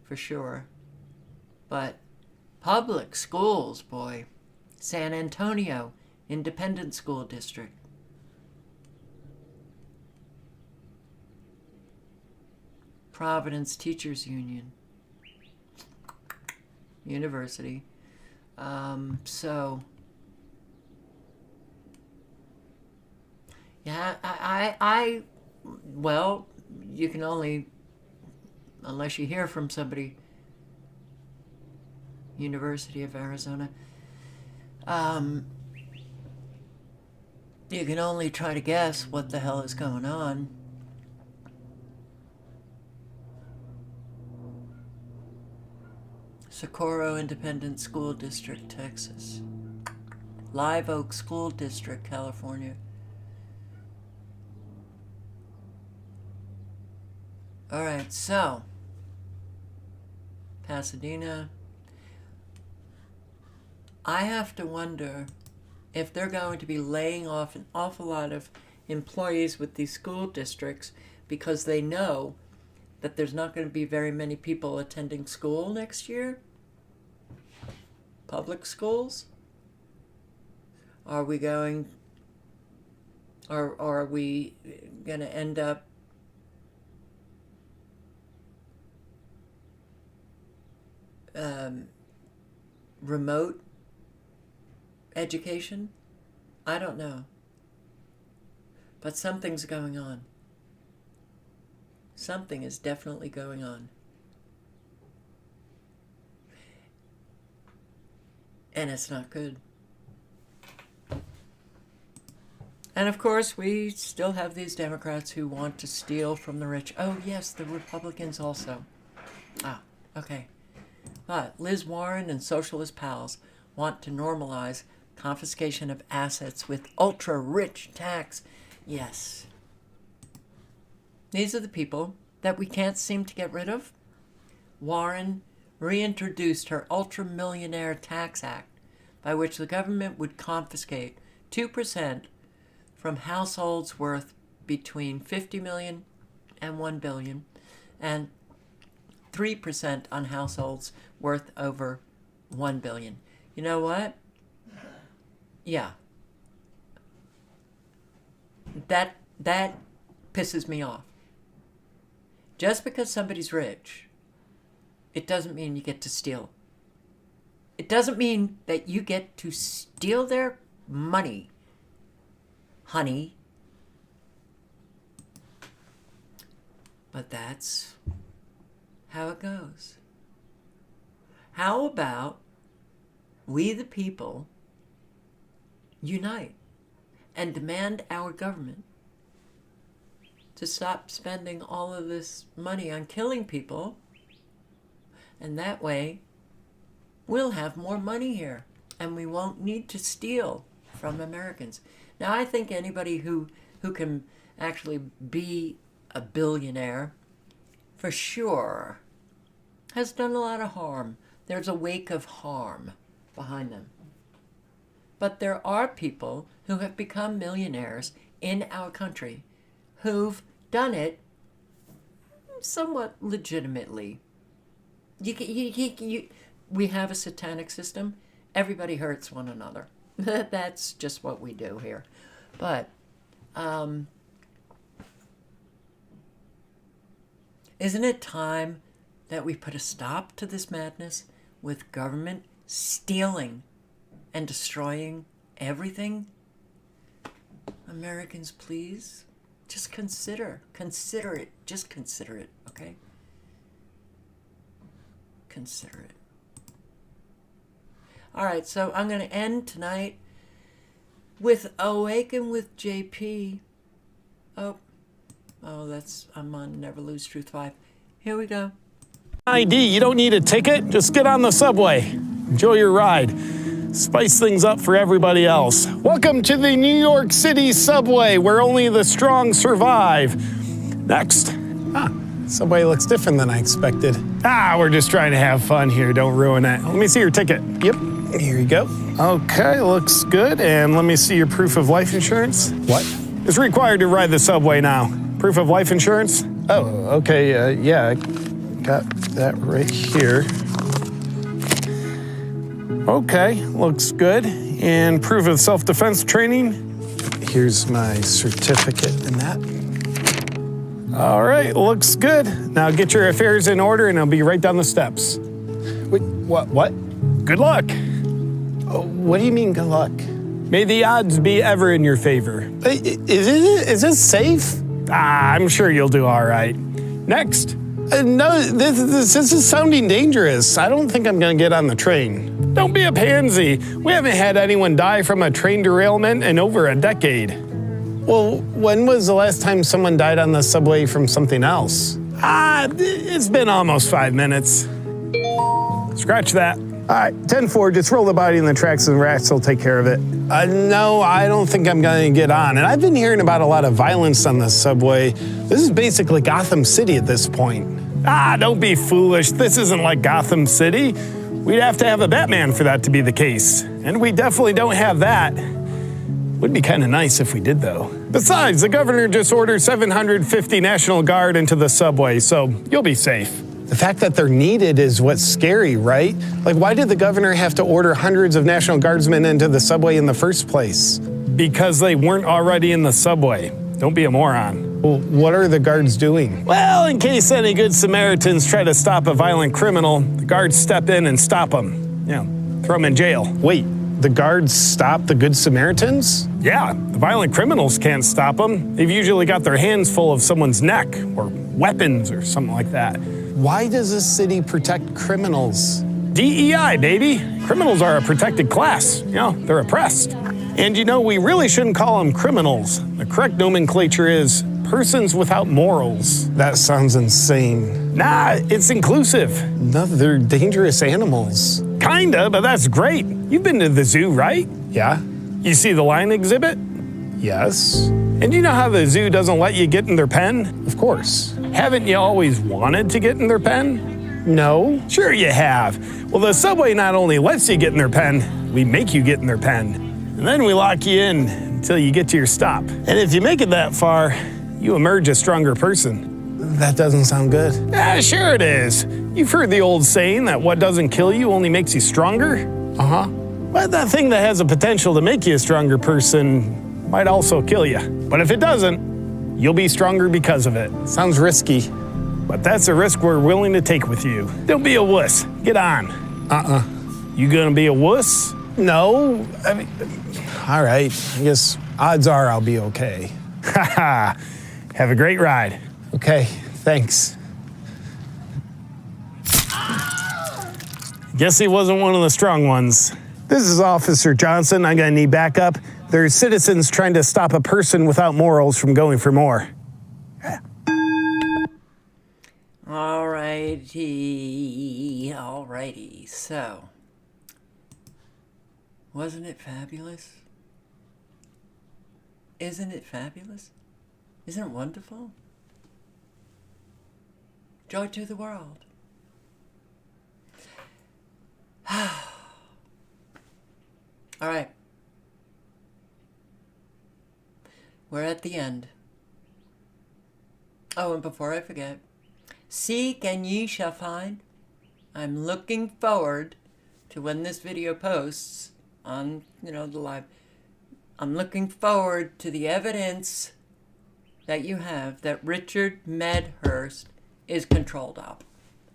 for sure, but public schools, boy. San Antonio Independent School District, Providence Teachers Union University. So yeah, I well, you can only, unless you hear from somebody, University of Arizona, you can only try to guess what the hell is going on. Socorro Independent School District, Texas. Live Oak School District, California. All right, so Pasadena. I have to wonder if they're going to be laying off an awful lot of employees with these school districts because they know that there's not going to be very many people attending school next year. Public schools. Are we going to end up remote education? I don't know. But something's going on. Something is definitely going on. And it's not good. And of course, we still have these Democrats who want to steal from the rich. Oh, yes, the Republicans also. Ah, okay. But Liz Warren and socialist pals want to normalize confiscation of assets with ultra-rich tax. Yes. These are the people that we can't seem to get rid of. Warren reintroduced her ultra-millionaire tax act, by which the government would confiscate 2% from households worth between $50 million and $1 billion, and 3% on households worth over $1 billion. You know what? Yeah. That pisses me off. Just because somebody's rich, it doesn't mean you get to steal. It doesn't mean that you get to steal their money, honey. But that's how it goes. How about we the people unite and demand our government to stop spending all of this money on killing people, and that way we'll have more money here and we won't need to steal from Americans. Now, I think anybody who can actually be a billionaire for sure has done a lot of harm. There's a wake of harm behind them. But there are people who have become millionaires in our country who've done it somewhat legitimately. We have a satanic system. Everybody hurts one another. That's just what we do here. But isn't it time that we put a stop to this madness with government stealing and destroying everything? Americans, please, just consider it. Just consider it, okay? Consider it. All right, so I'm going to end tonight with Awaken with JP. Oh, I'm on Never Lose Truth 5. Here we go. ID, you don't need a ticket, just get on the subway. Enjoy your ride. Spice things up for everybody else. Welcome to the New York City subway, where only the strong survive. Next. Subway looks different than I expected. We're just trying to have fun here, don't ruin it. Let me see your ticket. Yep, here you go. Okay, looks good. And let me see your proof of life insurance. What? It's required to ride the subway now. Proof of life insurance? Oh, okay, yeah, I got that right here. Okay, looks good. And proof of self-defense training. Here's my certificate in that. All right, looks good. Now get your affairs in order and I'll be right down the steps. Wait, what? Good luck. What do you mean, good luck? May the odds be ever in your favor. Is this safe? I'm sure you'll do all right. Next. No, this is sounding dangerous. I don't think I'm gonna get on the train. Don't be a pansy. We haven't had anyone die from a train derailment in over a decade. Well, when was the last time someone died on the subway from something else? It's been almost 5 minutes. Scratch that. All right, 10-4, just roll the body in the tracks and the rats will take care of it. No, I don't think I'm going to get on. And I've been hearing about a lot of violence on the subway. This is basically Gotham City at this point. Don't be foolish. This isn't like Gotham City. We'd have to have a Batman for that to be the case. And we definitely don't have that. Would be kind of nice if we did, though. Besides, the governor just ordered 750 National Guard into the subway, so you'll be safe. The fact that they're needed is what's scary, right? Like, why did the governor have to order hundreds of National Guardsmen into the subway in the first place? Because they weren't already in the subway. Don't be a moron. Well, what are the guards doing? Well, in case any good Samaritans try to stop a violent criminal, the guards step in and stop them. Throw them in jail. Wait, the guards stop the good Samaritans? Yeah, the violent criminals can't stop them. They've usually got their hands full of someone's neck or weapons or something like that. Why does this city protect criminals? DEI, baby. Criminals are a protected class. They're oppressed. And we really shouldn't call them criminals. The correct nomenclature is persons without morals. That sounds insane. Nah, it's inclusive. No, they're dangerous animals. Kinda, but that's great. You've been to the zoo, right? Yeah. You see the lion exhibit? Yes. And you know how the zoo doesn't let you get in their pen? Of course. Haven't you always wanted to get in their pen? No. Sure you have. Well, the subway not only lets you get in their pen, we make you get in their pen. And then we lock you in until you get to your stop. And if you make it that far, you emerge a stronger person. That doesn't sound good. Sure it is. You've heard the old saying that what doesn't kill you only makes you stronger? Uh-huh. But that thing that has the potential to make you a stronger person might also kill you. But if it doesn't, you'll be stronger because of it. Sounds risky, but that's a risk we're willing to take with you. Don't be a wuss. Get on. You gonna be a wuss? No. All right. I guess odds are I'll be okay. Haha. Have a great ride. Okay, thanks. Guess he wasn't one of the strong ones. This is Officer Johnson. I'm gonna need backup. There's citizens trying to stop a person without morals from going for more. Alrighty. So, wasn't it fabulous? Isn't it fabulous? Isn't it wonderful? Joy to the world. All right. We're at the end. Oh, and before I forget, seek and ye shall find. I'm looking forward to when this video posts on, the live. I'm looking forward to the evidence that you have that Richard Medhurst is controlled op.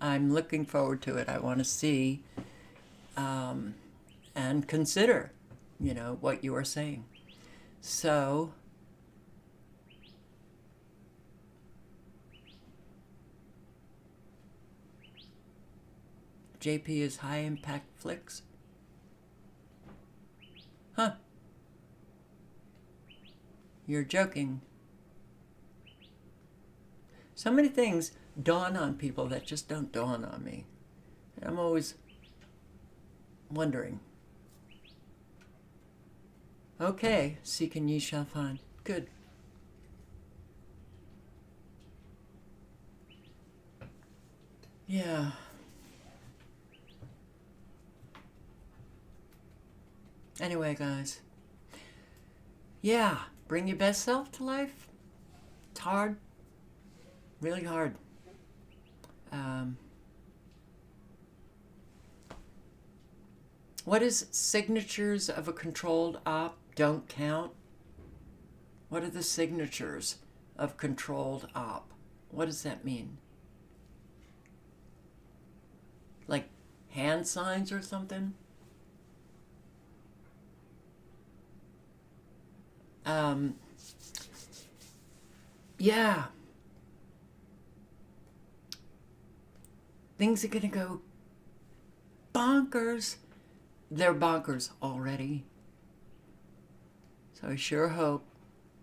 I'm looking forward to it. I want to see and consider, what you are saying. So, JP is high impact flicks. Huh. You're joking. So many things dawn on people that just don't dawn on me. And I'm always wondering. Okay, seek and ye shall find. Good. Yeah. Anyway, guys. Yeah, bring your best self to life. It's hard. Really hard. What is signatures of a controlled op don't count? What are the signatures of controlled op? What does that mean? Like hand signs or something? Yeah. Things are gonna go bonkers. They're bonkers already. So I sure hope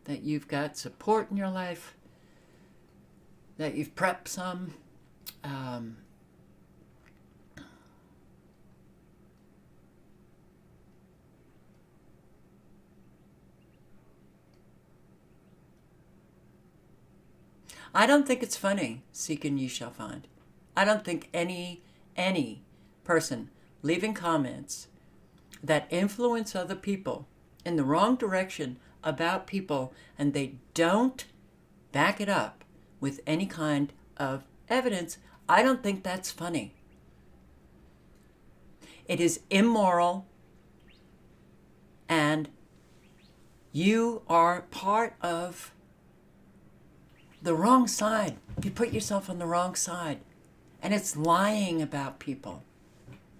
that you've got support in your life, that you've prepped some. I don't think it's funny. Seek and ye shall find. I don't think any person leaving comments that influence other people in the wrong direction about people and they don't back it up with any kind of evidence, I don't think that's funny. It is immoral, and you are part of the wrong side. You put yourself on the wrong side, and it's lying about people.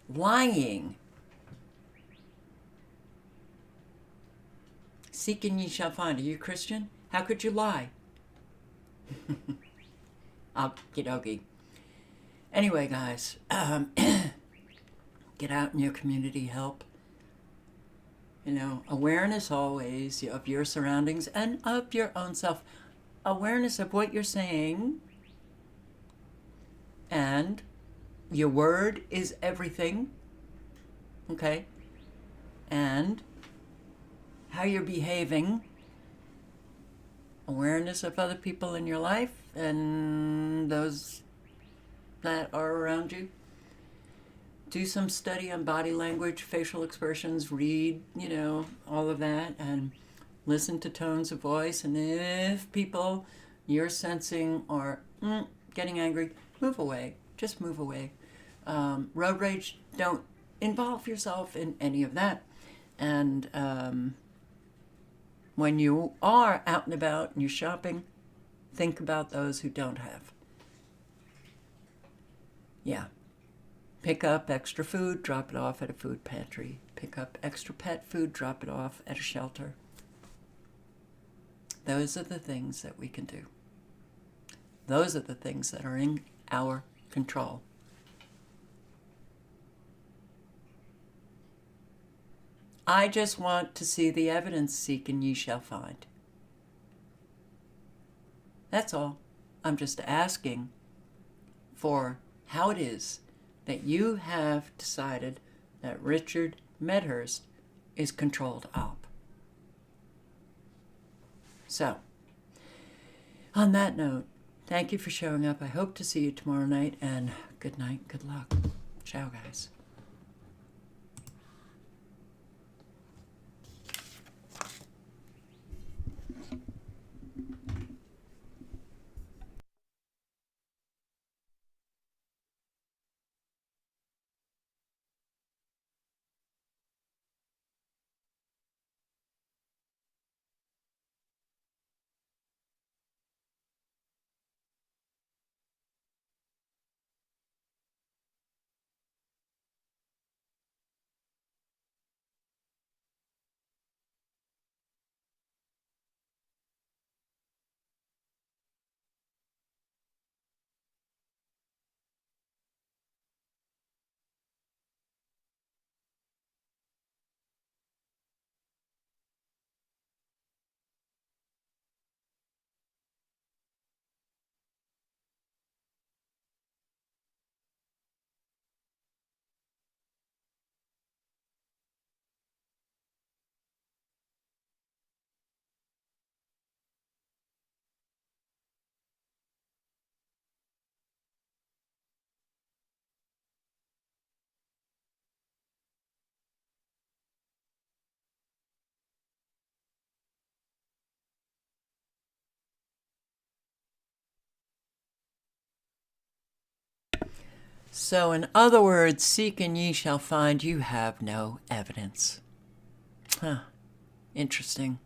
Lying. Seek and ye shall find. Are you Christian? How could you lie? Okie dokie. Anyway, guys, get out in your community, help. You know, awareness always of your surroundings and of your own self. Awareness of what you're saying. And your word is everything. Okay? And how you're behaving. Awareness of other people in your life and those that are around you. Do some study on body language, facial expressions, read, you know, all of that, and listen to tones of voice. And if people you're sensing are getting angry, move away. Just move away. Road rage, don't involve yourself in any of that. And when you are out and about and you're shopping, think about those who don't have. Yeah. Pick up extra food, drop it off at a food pantry. Pick up extra pet food, drop it off at a shelter. Those are the things that we can do. Those are the things that are in our control. I just want to see the evidence. Seek and ye shall find. That's all. I'm just asking for how it is that you have decided that Richard Medhurst is controlled op. So, on that note, thank you for showing up. I hope to see you tomorrow night, and good night, good luck. Ciao, guys. So, in other words, seek and ye shall find. You have no evidence. Huh. Interesting.